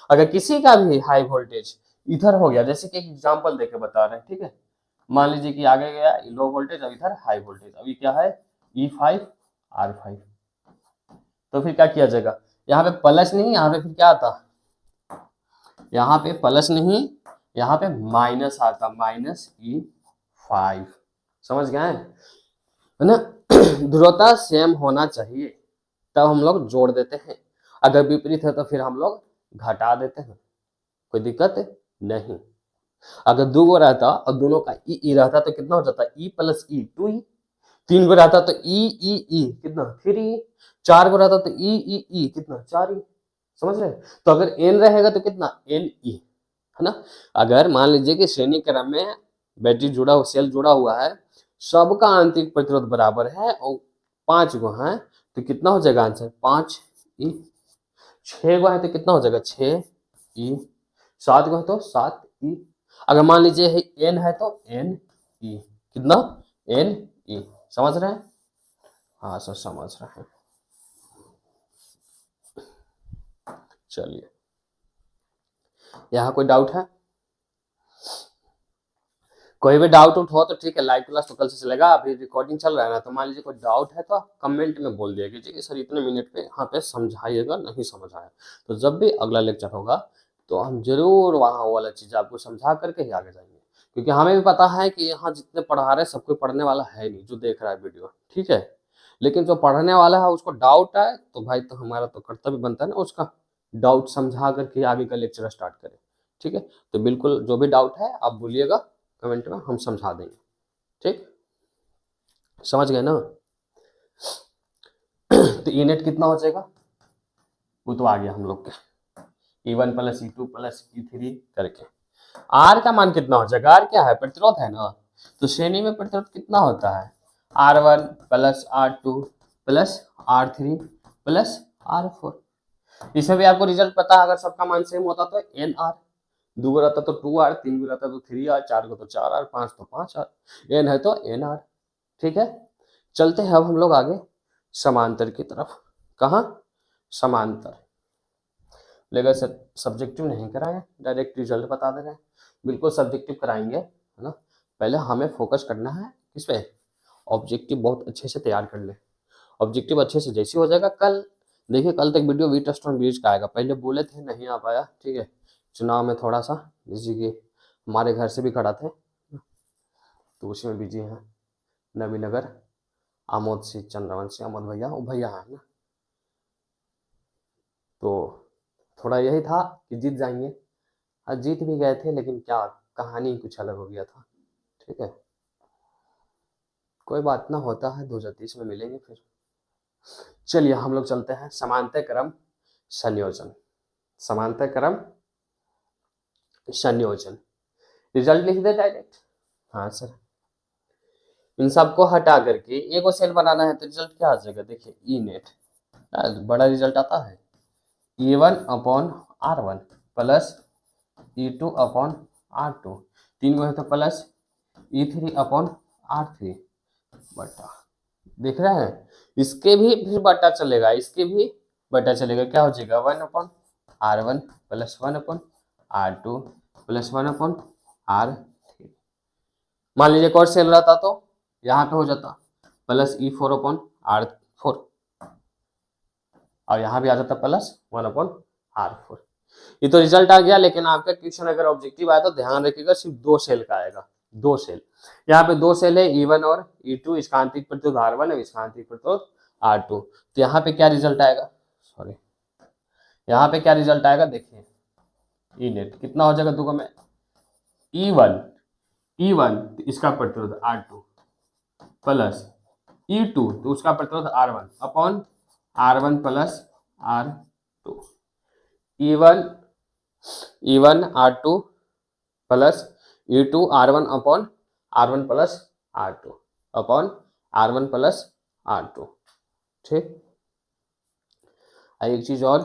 अगर किसी का भी हाई वोल्टेज इधर हो गया, जैसे कि एग्जांपल देके बता रहे हैं, ठीक है, मान लीजिए कि आगे गया लो वोल्टेज और इधर हाई वोल्टेज, अभी क्या है E5 R5, तो फिर क्या किया जाएगा, यहाँ पे प्लस नहीं, यहाँ पे फिर क्या आता, यहाँ पे प्लस नहीं, यहाँ पे माइनस आता, माइनस E5। समझ गए है ना। ध्रुवता सेम होना चाहिए, तब हम लोग जोड़ देते हैं। अगर विपरीत है तो फिर हम लोग घटा देते हैं, कोई दिक्कत नहीं। अगर 2 गो रहता और दोनों का ई रहता तो कितना हो जाता, E प्लस E 2E। 3 गो रहता तो E कितना 3E। 4 गो रहता तो E कितना 4E। समझ रहे, तो अगर n रहेगा तो कितना NE, है ना। अगर मान लीजिए कि श्रेणी क्रम में बैटरी जुड़ा हुआ, सेल जुड़ा हुआ है, सबका आंतरिक प्रतिरोध बराबर है और 5 गो है, तो कितना हो जाएगा आंसर 5E। 6 गो है तो कितना हो जाएगा 6E। 7 गो है तो 7E। अगर मान लीजिए है n है तो NE, कितना NE। समझ रहे हैं, हाँ सर समझ रहे हैं। चलिए, यहाँ कोई डाउट है, कोई भी डाउट हो तो ठीक है, लाइव क्लास तो कल से चलेगा, अभी रिकॉर्डिंग चल रहा है ना, तो मान लीजिए कोई डाउट है तो आप कमेंट में बोल दिया कीजिए कि सर इतने मिनट पे यहाँ पे समझाइएगा, नहीं समझ आया तो जब भी अगला लेक्चर होगा तो हम जरूर वहाँ वाला चीज आपको समझा करके ही आगे जाएंगे। क्योंकि हमें भी पता है कि यहाँ जितने पढ़ा रहे सब कोई पढ़ने वाला है नहीं जो देख रहा है वीडियो, ठीक है, लेकिन जो पढ़ने वाला है उसको डाउट है तो भाई तो हमारा तो कर्तव्य बनता है ना उसका डाउट समझा करके आगे का लेक्चर स्टार्ट करें। ठीक है, तो बिल्कुल जो भी डाउट है आप बोलिएगा कमेंट में, हम समझा देंगे। ठीक, समझ गए ना। तो ई नेट कितना हो जाएगा, वो तो आ गया हम लोग के E1 plus E2 plus E3 करके। आर का मान कितना हो जाएगा, आर क्या है प्रतिरोध है ना, तो श्रेणी में प्रतिरोध कितना होता है R1 plus R2 plus R3 plus R4। इसमें भी आपको रिजल्ट पता है, अगर सबका मान सेम होता तो NR, 2 गो रहता तो 2R, 3 गो रहता तो 3R, 4 गो तो 4R, 5 तो 5R, N है तो NR। ठीक है, चलते हैं अब हम लोग आगे समांतर की तरफ। कहाँ, समांतर। लेकिन सब्जेक्टिव नहीं कराए, डायरेक्ट रिजल्ट बता दे रहे हैं, बिल्कुल सब्जेक्टिव कराएंगे, है ना। पहले हमें फोकस करना है किस पे, ऑब्जेक्टिव बहुत अच्छे से तैयार कर ले। ऑब्जेक्टिव अच्छे से जैसे हो जाएगा, कल देखिए कल तक video Wheatstone bridge का आएगा, पहले बोले थे नहीं आ पाया, ठीक है, चुनाव में थोड़ा सा जैसे कि हमारे घर से भी खड़ा थे तो उसी में बिजी हैं, नवीनगर आमोद सिंह चंद्रवंशी, आमोद भैया, वो भैया है ना, तो थोड़ा यही था कि जीत जाएंगे, और जीत भी गए थे, लेकिन क्या कहानी कुछ अलग हो गया था। ठीक है, कोई बात ना, होता है, 2030 में मिलेंगे फिर। चलिए हम लोग चलते हैं समांतर क्रम संयोजन। समांतर क्रम संयोजन, रिजल्ट लिख दे डायरेक्ट। हाँ सर, इन सबको हटा करके एक सेल बनाना है तो रिजल्ट क्या आ जाएगा, देखिए ई नेट, बड़ा रिजल्ट आता है E1 upon R1 plus E2 upon R2, 3 गो है तो प्लस E3 अपॉन R3 बटा, देख रहे हैं, इसके भी फिर बटा चलेगा, इसके भी बटा चलेगा, क्या हो जाएगा 1 upon R1 plus 1 upon R2 plus 1/R3। मान लीजिए एक और सेल रहता तो यहाँ पे हो जाता प्लस E4/R4 और यहाँ भी आ जाता प्लस 1/R4। ये तो रिजल्ट आ गया, लेकिन आपका क्वेश्चन अगर ऑब्जेक्टिव आया तो ध्यान रखिएगा सिर्फ 2 सेल का आएगा, 2 सेल। यहाँ पे 2 सेल है E1 और E2, इसका आंतरिक प्रतिरोध R1 है, इसका आंतरिक प्रतिरोध R2। तो यहाँ पे क्या रिजल्ट आएगा, सॉरी यहाँ पे क्या रिजल्ट आएगा देखिए, ई नेट कितना हो जाएगा दुगो में, E1 तो इसका प्रतिरोध R2 प्लस E2 तो उसका प्रतिरोध R1 upon R1 plus R2। E1 R2 plus E2 R1 upon R1 plus R2 upon R1 plus R2। ठीक, एक चीज और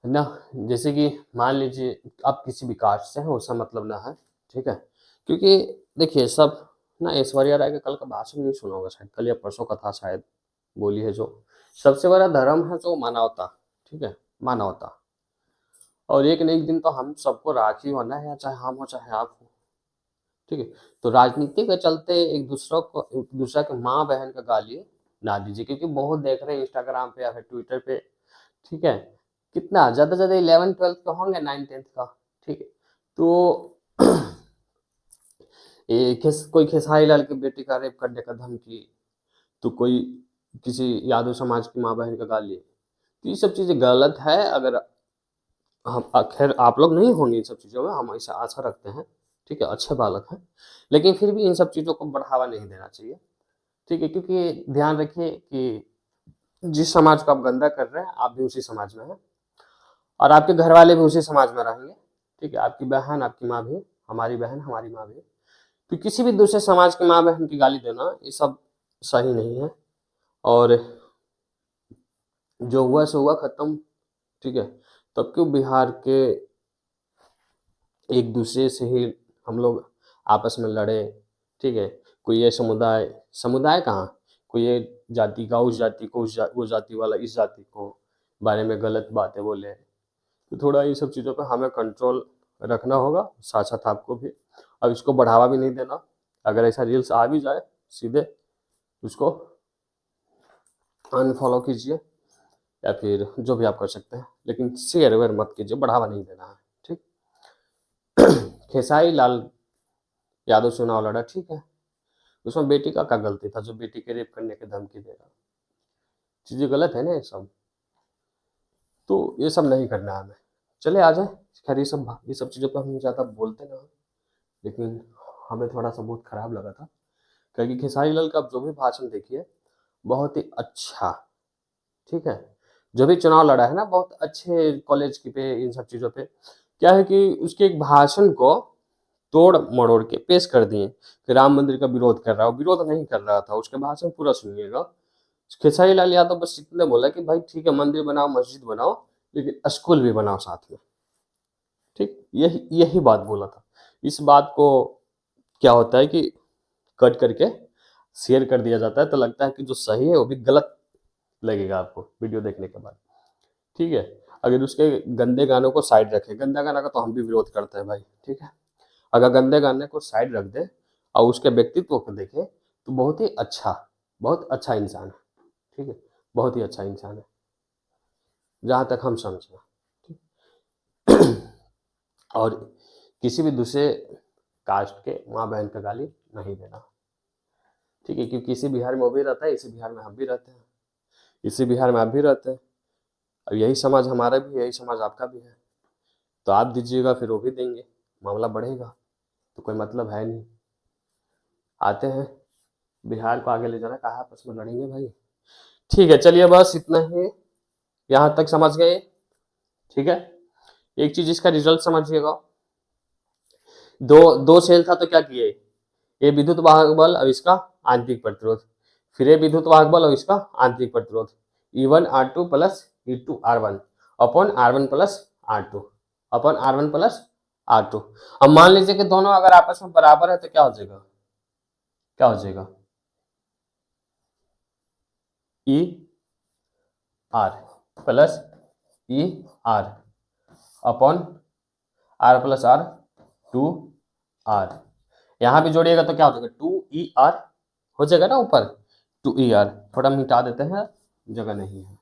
ना, जैसे कि मान लीजिए आप किसी भी कास्ट से हैं उसका मतलब ना है, ठीक है, क्योंकि देखिए सब ना ऐश्वर्या राय का कल का भाषण नहीं सुना होगा शायद, कल या परसों का था शायद, बोली है जो सबसे बड़ा धर्म है जो मानवता, ठीक है, मानवता। और एक न एक दिन तो हम सबको राखी होना है, चाहे हम हो चाहे आप हो, ठीक है। तो राजनीति के चलते एक दूसरा के माँ बहन का गाली ना दीजिए, क्योंकि बहुत देख रहे हैं इंस्टाग्राम पे या फिर ट्विटर पे, ठीक है, कितना ज्यादा से ज्यादा 11th-12th का होंगे, 9th-10th का, ठीक है। तो कोई खेसारी लाल की बेटी का रेप करने का धमकी, तो कोई किसी यादव समाज की माँ बहन का गाली, तो ये सब चीजें गलत है। अगर हम खैर आप लोग नहीं होंगे इन सब चीज़ों में, हम ऐसा आशा रखते हैं, ठीक है, अच्छे बालक हैं, लेकिन फिर भी इन सब चीज़ों को बढ़ावा नहीं देना चाहिए, ठीक है, क्योंकि ध्यान रखिए कि जिस समाज को आप गंदा कर रहे हैं आप भी उसी समाज में हैं और आपके घर वाले भी उसी समाज में रहेंगे, ठीक है, आपकी बहन आपकी माँ भी, हमारी बहन हमारी माँ भी, तो किसी भी दूसरे समाज की माँ बहन की गाली देना ये सब सही नहीं है। और जो हुआ सो हुआ खत्म, ठीक है, तब क्यों बिहार के एक दूसरे से ही हम लोग आपस में लड़े, ठीक है, कोई ये समुदाय समुदाय कहाँ, कोई ये जाति का उस जाति को वो जाति वाला इस जाति को बारे में गलत बातें बोले, तो थोड़ा ये सब चीज़ों पे हमें कंट्रोल रखना होगा, साथ साथ आपको भी। अब इसको बढ़ावा भी नहीं देना, अगर ऐसा रील्स आ भी जाए सीधे उसको अनफॉलो कीजिए या फिर जो भी आप कर सकते हैं, लेकिन शेयर वेयर मत कीजिए, बढ़ावा नहीं देना है, ठीक। खेसारी लाल यादव चुनाव लड़ा, ठीक है, उसमें बेटी का क्या गलती था जो बेटी के रेप करने की धमकी दे रहा, चीजें गलत है ना ये सब, तो ये सब नहीं करना है हमें। चले आ जाए, खैर ये सब चीज़ों पर हम ज़्यादा बोलते ना, लेकिन हमें थोड़ा सा बहुत खराब लगा था, क्योंकि खेसारी लाल का जो भी भाषण देखिए बहुत ही अच्छा, ठीक है, जो भी चुनाव लड़ा है ना बहुत अच्छे कॉलेज की पे इन सब चीज़ों पे, क्या है कि उसके एक भाषण को तोड़ मरोड़ के पेश कर दिए कि राम मंदिर का विरोध कर रहा है, विरोध नहीं कर रहा था, उसके भाषण पूरा सुनिएगा। खेसारी लाल यादव बस इतने बोला कि भाई ठीक है मंदिर बनाओ मस्जिद बनाओ लेकिन स्कूल भी बनाओ साथ में, ठीक, यही यही बात बोला था। इस बात को क्या होता है कि कट करके शेयर कर दिया जाता है, तो लगता है कि जो सही है वो भी गलत लगेगा आपको वीडियो देखने के बाद, ठीक है। अगर उसके गंदे गानों को साइड रखें, गंदा गाना का तो हम भी विरोध करते हैं भाई, ठीक है, अगर गंदे गाने को साइड रख दे और उसके व्यक्तित्व को देखें तो बहुत अच्छा इंसान है, ठीक है, बहुत ही अच्छा इंसान है जहाँ तक हम समझें, ठीक? और किसी भी दूसरे कास्ट के माँ बहन का गाली नहीं देना, ठीक है, क्योंकि इसी बिहार में वो भी रहता है, इसी बिहार में हम भी रहते हैं, इसी बिहार में आप भी रहते हैं, और यही समाज हमारा भी है, यही समाज आपका भी है, तो आप दीजिएगा फिर वो भी देंगे, मामला बढ़ेगा, तो कोई मतलब है नहीं। आते हैं बिहार को आगे ले जाना, कहा आपस में लड़ेंगे भाई, ठीक है, चलिए बस इतना ही, यहाँ तक समझ गए, ठीक है। एक चीज इसका रिजल्ट समझिएगा, दो दो सेल था तो क्या किए, ये विद्युत वाहक बल और इसका आंतरिक प्रतिरोध, फिर ये विद्युत वाहक बल और इसका आंतरिक प्रतिरोध, E1 R2 plus E2 R1 upon R1 plus R2 upon R1 plus R2। अब मान लीजिए कि दोनों अगर आपस में बराबर है तो क्या हो जाएगा, क्या हो जाएगा, E R plus E R upon R plus R 2r। यहाँ भी जोड़िएगा तो क्या हो जाएगा 2er हो जाएगा ना ऊपर 2er। थोड़ा मिटा देते हैं, जगह नहीं है।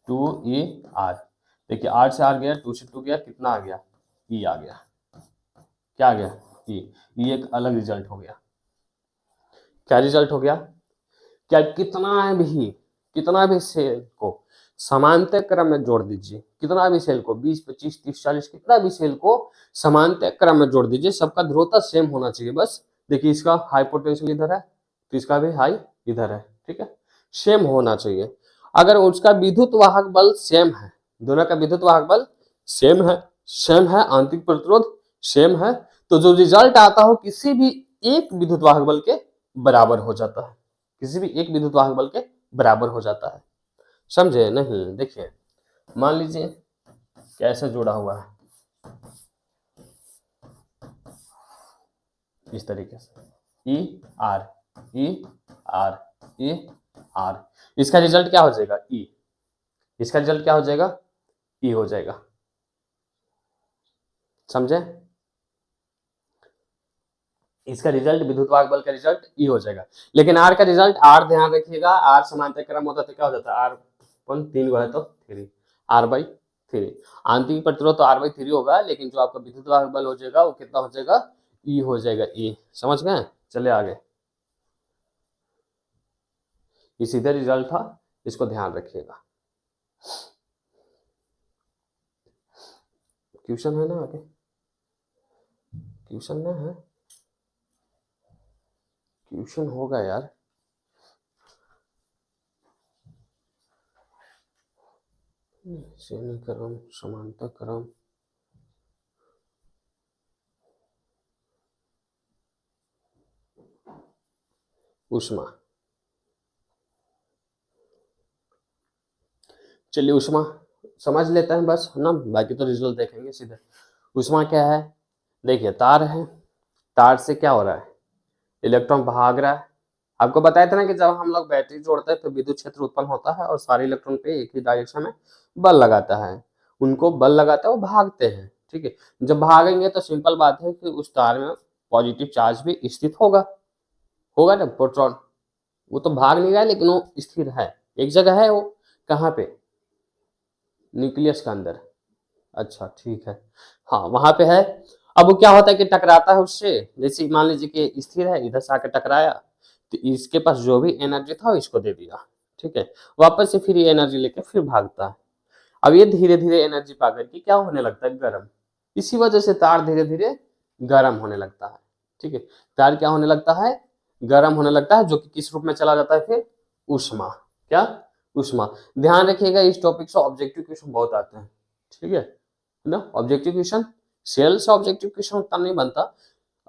2er, देखिए 8 से r गया, 2 से 2 गया, कितना आ गया e आ गया। क्या आ गया e एक अलग रिजल्ट हो गया। क्या रिजल्ट हो गया? क्या कितना भी सेल को समांतर क्रम में जोड़ दीजिए, कितना भी सेल को 20 25 30 40 कितना भी सेल को समांतर क्रम में जोड़ दीजिए, सबका ध्रुवता सेम होना चाहिए। बस देखिए इसका हाई पोटेंशियल इधर है तो इसका भी हाई इधर है, ठीक है, सेम होना चाहिए। अगर उसका विद्युत वाहक बल सेम है, दोनों का विद्युत वाहक बल सेम है, आंतरिक प्रतिरोध सेम है, तो जो रिजल्ट आता हो किसी भी एक विद्युत वाहक बल के बराबर हो जाता है, किसी भी एक विद्युत वाहक बल के बराबर हो जाता है। समझे नहीं? देखिए मान लीजिए कैसे जुड़ा हुआ है, इस तरीके से ई आर, इसका रिजल्ट क्या हो जाएगा ई, इसका रिजल्ट क्या हो जाएगा ई हो जाएगा। समझे? इसका रिजल्ट विद्युत वाहक बल का रिजल्ट ई हो जाएगा। लेकिन आर का रिजल्ट, आर ध्यान रखिएगा, आर समांतर क्रम होता तो क्या हो जाता है आर 3 है तो 3 r/3। आंतरिक प्रतिरोध तो r/3 होगा, लेकिन जो आपका विद्युत वाहक बल हो जाएगा वो कितना हो जाएगा ई हो जाएगा ई। समझ गए? चले आगे, ये सीधा रिजल्ट था, इसको ध्यान रखिएगा। क्वेश्चन है ना आगे? क्वेश्चन ना है? क्वेश्चन होगा यार। श्रेणी क्रम, समांतर क्रम, ऊष्मा। चलिए ऊष्मा समझ लेते हैं बस ना, बाकी तो रिजल्ट देखेंगे सीधे। ऊष्मा क्या है? देखिए तार है, तार से क्या हो रहा है, इलेक्ट्रॉन भाग रहा है। आपको बताया था ना कि जब हम लोग बैटरी जोड़ते हैं तो विद्युत क्षेत्र उत्पन्न होता है और सारे इलेक्ट्रॉन पे एक ही डायरेक्शन में बल लगाता है, उनको बल लगाता है, वो भागते हैं, ठीक है। जब भागेंगे तो सिंपल बात है कि उस तार में पॉजिटिव चार्ज भी स्थित होगा ना, प्रोटॉन। वो तो भाग नहीं रहा है लेकिन वो स्थिर है, एक जगह है। वो कहाँ पे? न्यूक्लियस के अंदर। अच्छा ठीक है, हाँ वहां पे है। अब वो क्या होता है कि टकराता है उससे, जैसे मान लीजिए कि स्थिर है, इधर से आकर टकराया तो इसके पास जो भी एनर्जी था इसको दे दिया, ठीक है। वापस से फिर ये एनर्जी लेकर फिर भागता है। अब ये धीरे धीरे एनर्जी पाकर के क्या होने लगता है, गर्म। इसी वजह से तार धीरे धीरे गर्म होने लगता है, ठीक है। तार क्या होने लगता है, गर्म होने लगता है, जो कि किस रूप में चला जाता है फिर, ऊष्मा। क्या? ऊष्मा। ध्यान रखिएगा इस टॉपिक से ऑब्जेक्टिव क्वेश्चन बहुत आते हैं, ठीक है ना। ऑब्जेक्टिव क्वेश्चन, सेल से ऑब्जेक्टिव क्वेश्चन उतना नहीं बनता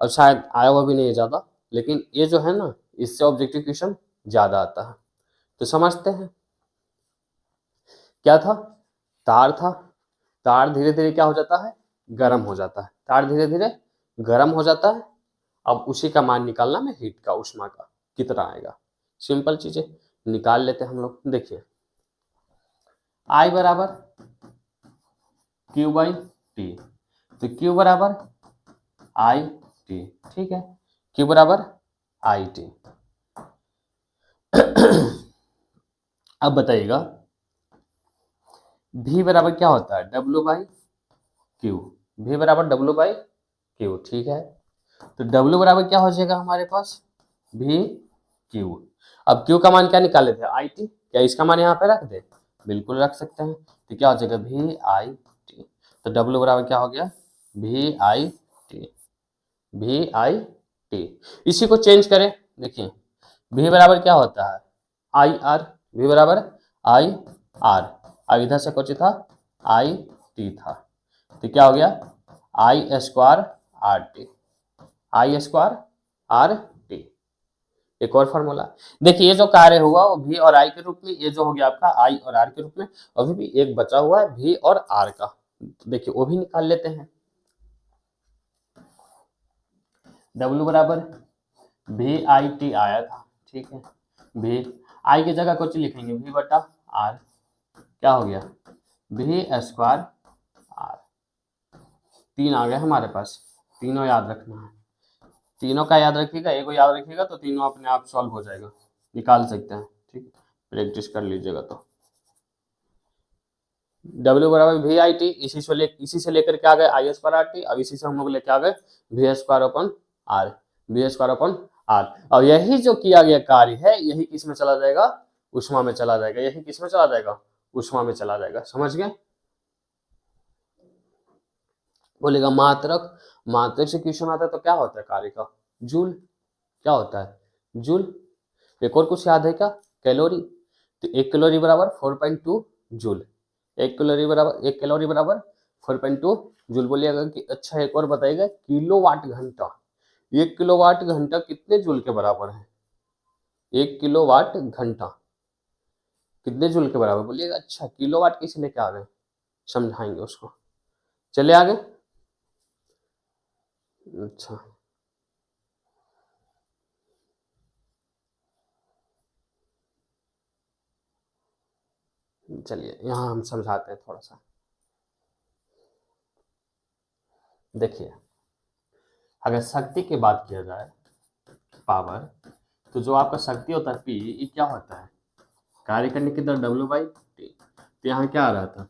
और शायद आया हुआ भी नहीं है ज्यादा, लेकिन ये जो है ना इससे ऑब्जेक्टिव क्वेश्चन ज्यादा आता है। तो समझते हैं क्या था, तार था, तार धीरे धीरे क्या हो जाता है, गर्म हो जाता है, तार धीरे धीरे गर्म हो जाता है। अब उसी का मान निकालना में हीट का, ऊष्मा का कितना आएगा, सिंपल चीजें निकाल लेते हैं हम लोग। देखिए I बराबर Q/T, तो Q बराबर IT, ठीक है, Q बराबर IT। अब बताइएगा V बराबर क्या होता है, W/Q, V बराबर W/Q, ठीक है। तो W बराबर क्या हो जाएगा हमारे पास, VQ। अब Q का मान क्या निकाले थे, IT, क्या इसका मान यहाँ पे रख दे, बिल्कुल रख सकते हैं। तो क्या हो जाएगा VIT, तो W बराबर क्या हो गया VIT। इसी को चेंज करें, देखिए V बराबर क्या होता है IR, V बराबर IR, अब इधर से कुछ था IT था, तो क्या हो गया I²RT, I²RT। एक और फॉर्मूला, देखिए ये जो कार्य हुआ वो V और I के रूप में, ये जो हो गया आपका I और R के रूप में। अभी भी एक बचा हुआ है V और R का, देखिए वो भी निकाल लेते हैं। W बराबर VIT आया था, ठीक है। V I की जगह कुछ लिखेंगे V/R, क्या हो गया भी स्क्वायर आर। 3 आ गए हमारे पास, तीनों याद रखना है, तीनों का याद रखिएगा, एक को याद रखिएगा तो तीनों अपने आप सॉल्व हो जाएगा, निकाल सकते हैं। ठीक है, प्रैक्टिस कर लीजिएगा। तो W बराबर वी आई टी, इसी से लेकर के आ गए आई स्क्वायर आर टी, अब इसी से हम लोग लेके आ गए V square upon R, V square upon R. और यही जो किया गया कार्य है यही किस में चला जाएगा, ऊष्मा में चला जाएगा, यही किस में चला जाएगा, ऊष्मा में चला जाएगा। समझ गए? बोलेगा मात्रक, मात्रक से क्वेश्चन आता है तो क्या होता है कार्य का, जूल। क्या होता है, जूल। एक और कुछ याद है क्या, कैलोरी। तो 1 कैलोरी बराबर 4.2 जूल, 1 कैलोरी बराबर 1 कैलोरी बराबर 4.2 जूल। बोलिएगा कि अच्छा एक और बताइएगा, किलोवाट घंटा, 1 किलोवाट घंटा कितने जूल के बराबर है, 1 किलोवाट घंटा कितने जूल के बराबर। बोलिएगा अच्छा किलोवाट किस लेके आ गए, समझाएंगे उसको। चले आगे। अच्छा चलिए यहाँ हम समझाते हैं थोड़ा सा। देखिए अगर शक्ति की बात किया जाए, पावर, तो जो आपका शक्ति होता है पी, ये क्या होता है, कार्य करने की दर डब्ल्यू बाई टी। तो यहाँ क्या आ रहा था,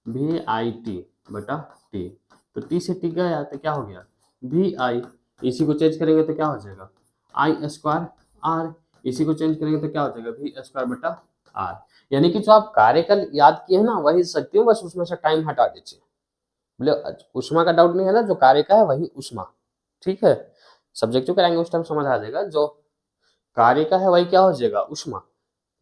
वी आई टी बटा टी। तो टी से टी गया तो क्या हो गया, वी आई। इसी को चेंज करेंगे तो क्या हो जाएगा, आई स्क्वायर आर। इसी को चेंज करेंगे तो क्या हो जाएगा, वी स्क्वायर बटा आर। यानी कि जो आप कार्यकाल याद किए हैं ना वही शक्ति, बस उसमें से टाइम हटा दीजिए। बोले उष्मा का डाउट नहीं है ना, जो कार्य का है वही उष्मा। ठीक है, सब्जेक्टिव कराएंगे उस टाइम समझ आ जाएगा, जो कार्य का है वही क्या हो जाएगा, उष्मा।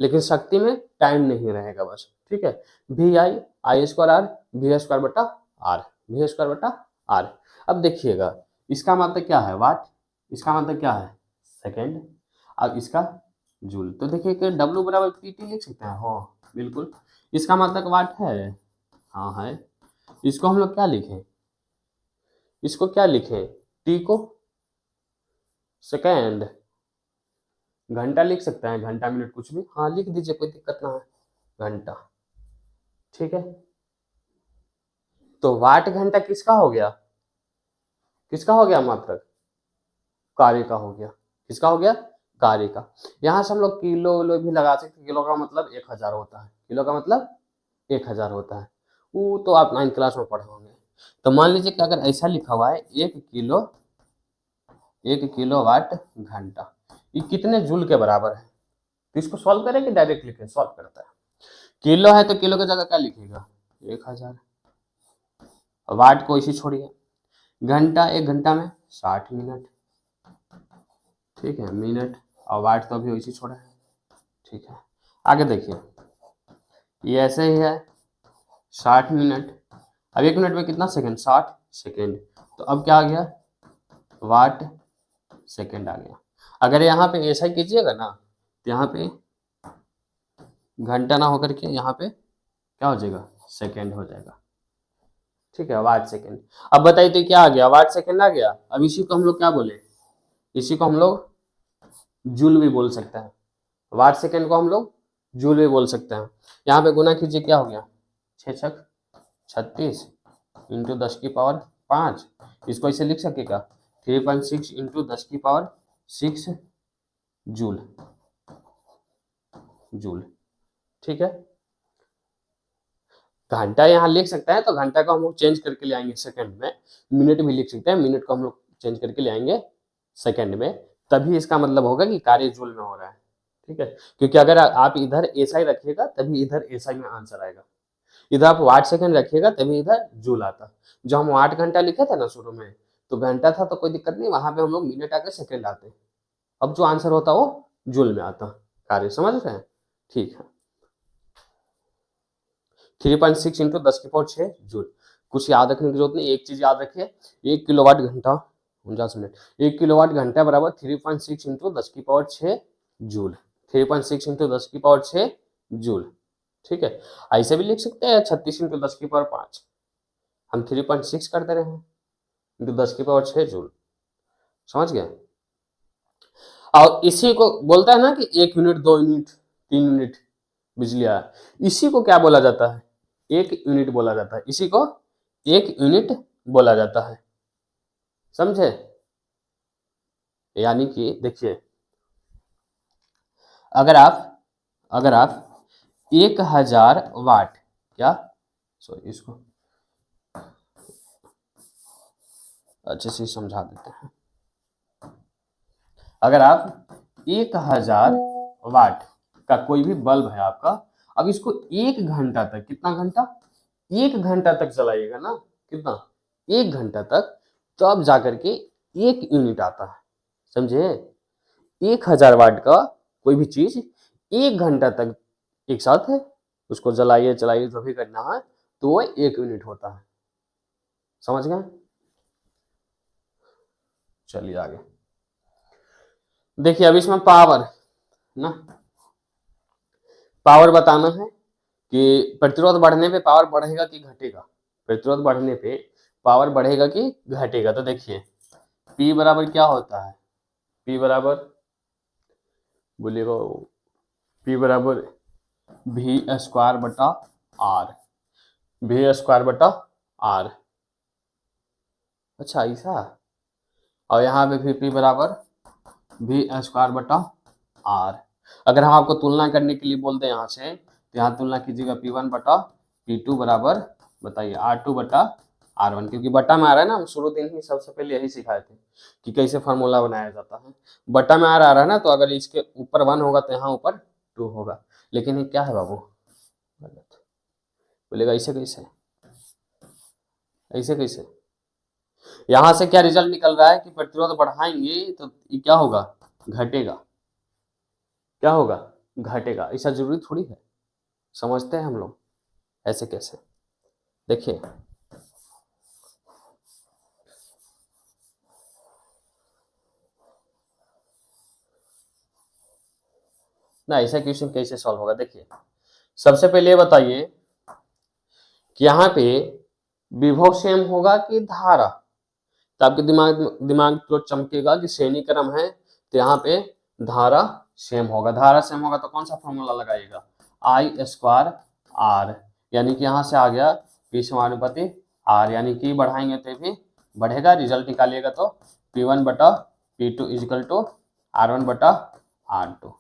लेकिन शक्ति में टाइम नहीं रहेगा बस। ठीक है, V I, I square R, V square बटा आर, वी स्क्वायर बटा आर। अब देखिएगा इसका मतलब क्या है, वाट, इसका मतलब क्या है, सेकेंड। अब इसका जूल। तो देखिए कि डब्ल्यू बराबर पी टी लिख सकते हैं, हो बिल्कुल। इसका मतलब वाट है, हाँ है। इसको हम लोग क्या लिखें, इसको क्या लिखें, टी को सेकेंड, घंटा लिख सकते हैं, घंटा मिनट कुछ भी, हाँ लिख दीजिए, कोई दिक्कत ना है, घंटा। ठीक है, तो वाट घंटा किसका हो गया, किसका हो गया, मात्रक कार्य का हो गया, किसका हो गया, कार्य का। यहां से हम लोग किलो लो भी लगा सकते, किलो का मतलब 1000 होता है, किलो का मतलब 1000 होता है, वो तो आप 9th क्लास में पढ़े होंगे। तो मान लीजिए कि अगर ऐसा लिखा हुआ है 1 किलोवाट घंटा, ये कितने जूल के बराबर है। तो इसको सॉल्व करें कि डायरेक्ट लिखें, सॉल्व करता है। किलो है तो किलो की जगह क्या लिखेगा, 1000। वाट को इसी छोड़िए, घंटा, 1 घंटा में 60 मिनट। ठीक है, मिनट और वाट तो अभी वैसे छोड़ा है। ठीक है, आगे देखिए, ये ऐसे ही है 60 मिनट। अब 1 मिनट में कितना सेकंड, 60 सेकंड। तो अब क्या आ गया, वाट सेकंड आ गया। अगर यहाँ पे ऐसा कीजिएगा ना तो यहाँ पे घंटा ना होकर के यहाँ पे क्या हो जाएगा, सेकंड हो जाएगा। ठीक है, वाट सेकंड। अब बताइए तो क्या आ गया, वाट सेकंड आ गया। अब इसी को हम लोग क्या बोले, इसी को हम लोग जूल भी बोल सकते हैं, वाट सेकंड को हम लोग जूल भी बोल सकते हैं। यहाँ पे गुना कीजिए, क्या हो गया, 6 छक 36 इंटू 10 की पावर 5। इसको ऐसे लिख सकेगा 3.6 इंटू 10 की पावर 6 जूल, जूल। ठीक है, घंटा यहाँ लिख सकते हैं, तो घंटा को हम लोग चेंज करके ले आएंगे सेकंड में। मिनट भी लिख सकते हैं, मिनट को हम लोग चेंज करके ले आएंगे सेकंड में, तभी इसका मतलब होगा कि कार्य जूल में हो रहा है। ठीक है, क्योंकि अगर आप इधर एसआई रखिएगा तभी इधर एसआई में आंसर आएगा, इधर आप वाट सेकंड रखिएगा तभी इधर जूल आता। जो हम 8 घंटा लिखे थे ना शुरू में, तो घंटा था तो कोई दिक्कत नहीं, वहां पे हम लोग मिनट आके सेकंड आते। अब जो आंसर होता वो जूल में आता कार्य, समझ रहे हैं। ठीक है, 3.6 इंटू 10 की पावर 6 जूल। कुछ याद रखने की जरूरत नहीं, एक चीज याद रखिए, 1 किलोवाट घंटा 49 मिनट, 1 किलोवाट घंटा बराबर 3.6 इंटू 10 की पावर 6 जूल, 3.6 इंटू 10 की पावर 6 जूल। ठीक है, ऐसे भी लिख सकते हैं 36 इंटू 10 की पावर 5, हम 3.6 कर दे रहे हैं इंटू 10 की पावर 6 जूल। समझ गए। और इसी को बोलता है ना कि 1 मिनट 2 मिनट 3 मिनट बिजली आया, इसी को क्या बोला जाता है, एक यूनिट बोला जाता है, इसी को एक यूनिट बोला जाता है, समझे। यानी कि देखिए, अगर आप 1000 वाट, क्या सॉरी इसको अच्छे से समझा देते हैं। अगर आप 1000 वाट का कोई भी बल्ब है आपका, अब इसको 1 घंटा तक, कितना घंटा, 1 घंटा तक चलाइएगा ना, कितना, 1 घंटा तक, तो अब जाकर के 1 यूनिट आता है, समझे। 1000 वाट का कोई भी चीज 1 घंटा तक एक साथ है, उसको जलाइए चलाइए जो भी करना है, तो वो 1 यूनिट होता है, समझ गए। चलिए आगे देखिए, अब इसमें पावर ना, पावर बताना है कि प्रतिरोध बढ़ने पे पावर बढ़ेगा कि घटेगा, प्रतिरोध बढ़ने पे पावर बढ़ेगा कि घटेगा। तो देखिए P बराबर क्या होता है, P बराबर बोलिएगा, P बराबर V स्क्वायर बटा R, V स्क्वायर बटा R, अच्छा ऐसा। और यहाँ पे फिर P बराबर V स्क्वायर बटा R। अगर हम आपको तुलना करने के लिए बोलते हैं यहाँ से, तो यहाँ तुलना कीजिएगा P1 बटा P2 बराबर, बताइए R2 बटा R1, क्योंकि बटा में आ रहा है ना, हम शुरू दिन ही सबसे पहले यही सिखाए थे कि कैसे फार्मूला बनाया जाता है। बटा में आ रहा है ना, तो अगर इसके ऊपर 1 होगा तो यहाँ ऊपर 2 होगा, लेकिन ये क्या है बाबू, गलत बोलेगा, ऐसे कैसे, ऐसे कैसे। यहाँ से क्या रिजल्ट निकल रहा है कि प्रतिरोध बढ़ाएंगे तो ये क्या होगा, घटेगा, क्या होगा, घटेगा। ऐसा जरूरी थोड़ी है, समझते हैं हम लोग, ऐसे कैसे। देखिए ना, ऐसा क्वेश्चन कैसे सॉल्व होगा। देखिए सबसे पहले ये बताइए कि यहाँ पे विभव सेम होगा कि धारा, तो आपके दिमाग तो चमकेगा कि श्रेणी क्रम है, तो यहाँ पे धारा सेम होगा, धारा सेम होगा तो कौन सा फॉर्मूला लगाइएगा, I स्क्वायर R, यानी कि यहाँ से आ गया P समानुपाती R, यानी कि बढ़ाएंगे तो भी बढ़ेगा, रिजल्ट निकालिएगा तो P1 बटा P2 इजिकल टू R1 बटा R2,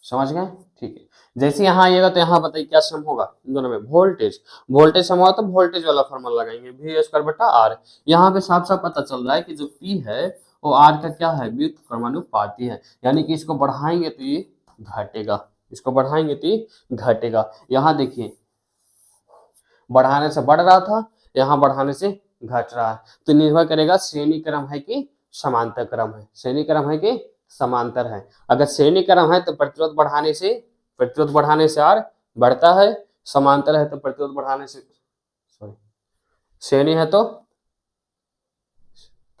समझ गए, ठीक है। जैसे यहाँ आइएगा तो यहाँ बताइए क्या सम होगा इन दोनों में, वोल्टेज, वोल्टेज सम होगा तो वोल्टेज वाला फॉर्मूला लगाएंगे, V स्क्वायर बटा R। यहाँ पे साफ साफ पता चल रहा है कि जो P है वो R का क्या है, व्युत्क्रमानुपाती है, यानी कि इसको बढ़ाएंगे तो ये घटेगा, इसको बढ़ाएंगे तो ये घटेगा। यहाँ देखिए बढ़ाने से बढ़ रहा था, यहाँ बढ़ाने से घट रहा है, तो निर्भर करेगा श्रेणी क्रम है कि समांतर क्रम है, श्रेणी क्रम है कि समांतर है। अगर श्रेणी क्रम है तो प्रतिरोध बढ़ाने से R बढ़ता है, समांतर है तो प्रतिरोध बढ़ाने से, सॉरी श्रेणी है तो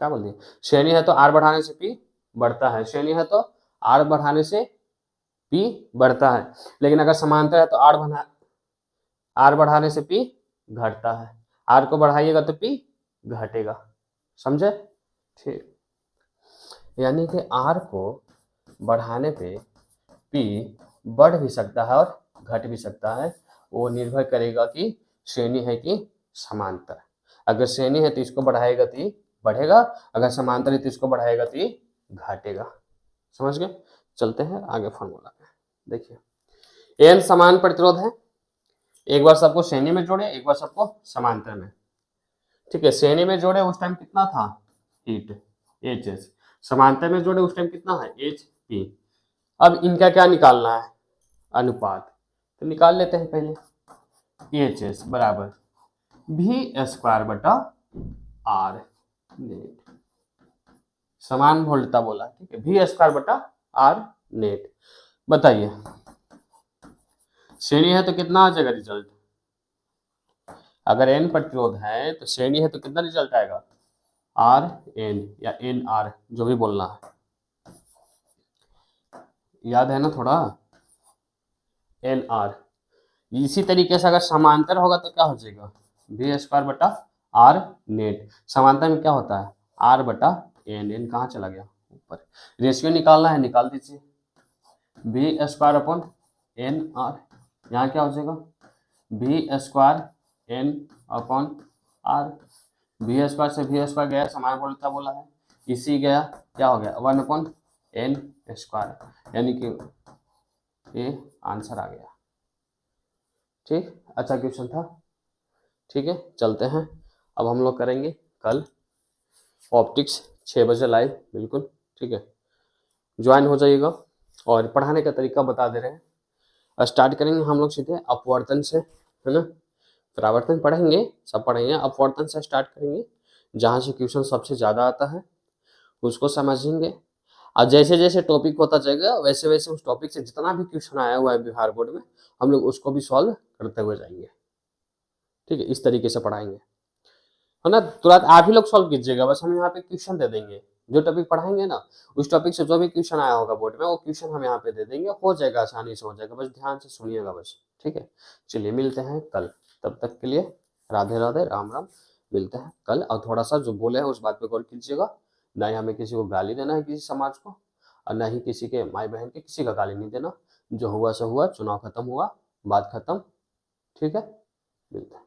क्या बोल दिए, श्रेणी है तो R बढ़ाने से P बढ़ता है, श्रेणी है तो R बढ़ाने से P बढ़ता है, लेकिन अगर समांतर है तो R बढ़ाने से P घटता है, R को बढ़ाइएगा तो P घटेगा, समझे, ठीक। यानी कि R को बढ़ाने पे P बढ़ भी सकता है और घट भी सकता है, वो निर्भर करेगा कि श्रेणी है कि समांतर। अगर श्रेणी है तो इसको बढ़ाएगा तो बढ़ेगा, अगर समांतर है तो इसको बढ़ाएगा तो घटेगा, समझ गए। चलते हैं आगे फॉर्मूला पे। देखिए n समान प्रतिरोध है, एक बार सबको श्रेणी में जोड़े, एक बार सबको समांतर में, ठीक है। श्रेणी में जोड़े उस टाइम कितना था, हीट HS, समांतर में जोड़े उस टाइम कितना है, HP। अब इनका क्या निकालना है, अनुपात, तो निकाल लेते हैं पहले। HS बराबर V स्क्वायर बटा R नेट, समान वोल्टता बोला, ठीक है, V स्क्वायर बटा R नेट। बताइए श्रेणी है तो कितना आ जाएगा रिजल्ट, अगर n प्रतिरोध है तो श्रेणी है तो कितना रिजल्ट आएगा, RN या NR जो भी बोलना है, याद है ना थोड़ा, NR। इसी तरीके से अगर समांतर होगा तो क्या हो जाएगा, V स्क्वायर बटा R नेट, समांतर में क्या होता है R बटा N कहाँ चला गया ऊपर, रेशियो निकालना है निकाल दीजिए, V स्क्वायर अपॉन NR, यहाँ क्या हो जाएगा v² n upon r। v² से v² गया, समान बोलता बोला है, इसी गया, क्या हो गया 1/n², यानी कि ये आंसर आ गया। ठीक, अच्छा क्वेश्चन था। ठीक है, चलते हैं। अब हम लोग करेंगे कल ऑप्टिक्स 6 बजे लाइव, बिल्कुल ठीक है, ज्वाइन हो जाइएगा। और पढ़ाने का तरीका बता दे रहे हैं। स्टार्ट करेंगे हम लोग सीधे अपवर्तन से, है ना, परावर्तन पढ़ेंगे, सब पढ़ेंगे, अपवर्तन से स्टार्ट करेंगे, जहाँ से क्वेश्चन सबसे ज़्यादा आता है उसको समझेंगे। और जैसे जैसे टॉपिक होता जाएगा वैसे वैसे उस टॉपिक से जितना भी क्वेश्चन आया हुआ है बिहार बोर्ड में, हम लोग उसको भी सॉल्व करते हुए जाएंगे। ठीक है, इस तरीके से पढ़ाएंगे, है ना। तुरंत आप ही लोग सॉल्व कीजिएगा, बस हम यहाँ पे क्वेश्चन दे देंगे। जो टॉपिक पढ़ाएंगे ना, उस टॉपिक से जो भी क्वेश्चन आया होगा बोर्ड में, वो क्वेश्चन हम यहाँ पे दे देंगे, हो जाएगा, आसानी से हो जाएगा, बस ध्यान से सुनिएगा बस। ठीक है, चलिए मिलते हैं कल, तब तक के लिए राधे राधे, राम राम। मिलते हैं कल, और थोड़ा सा जो बोले हैं उस बात पे गौर कीजिएगा। ना ही हमें किसी को गाली देना है, किसी समाज को, और ना ही किसी के माई बहन के किसी का गाली नहीं देना। जो हुआ सो हुआ, चुनाव खत्म हुआ, बात खत्म। ठीक है, मिलते हैं।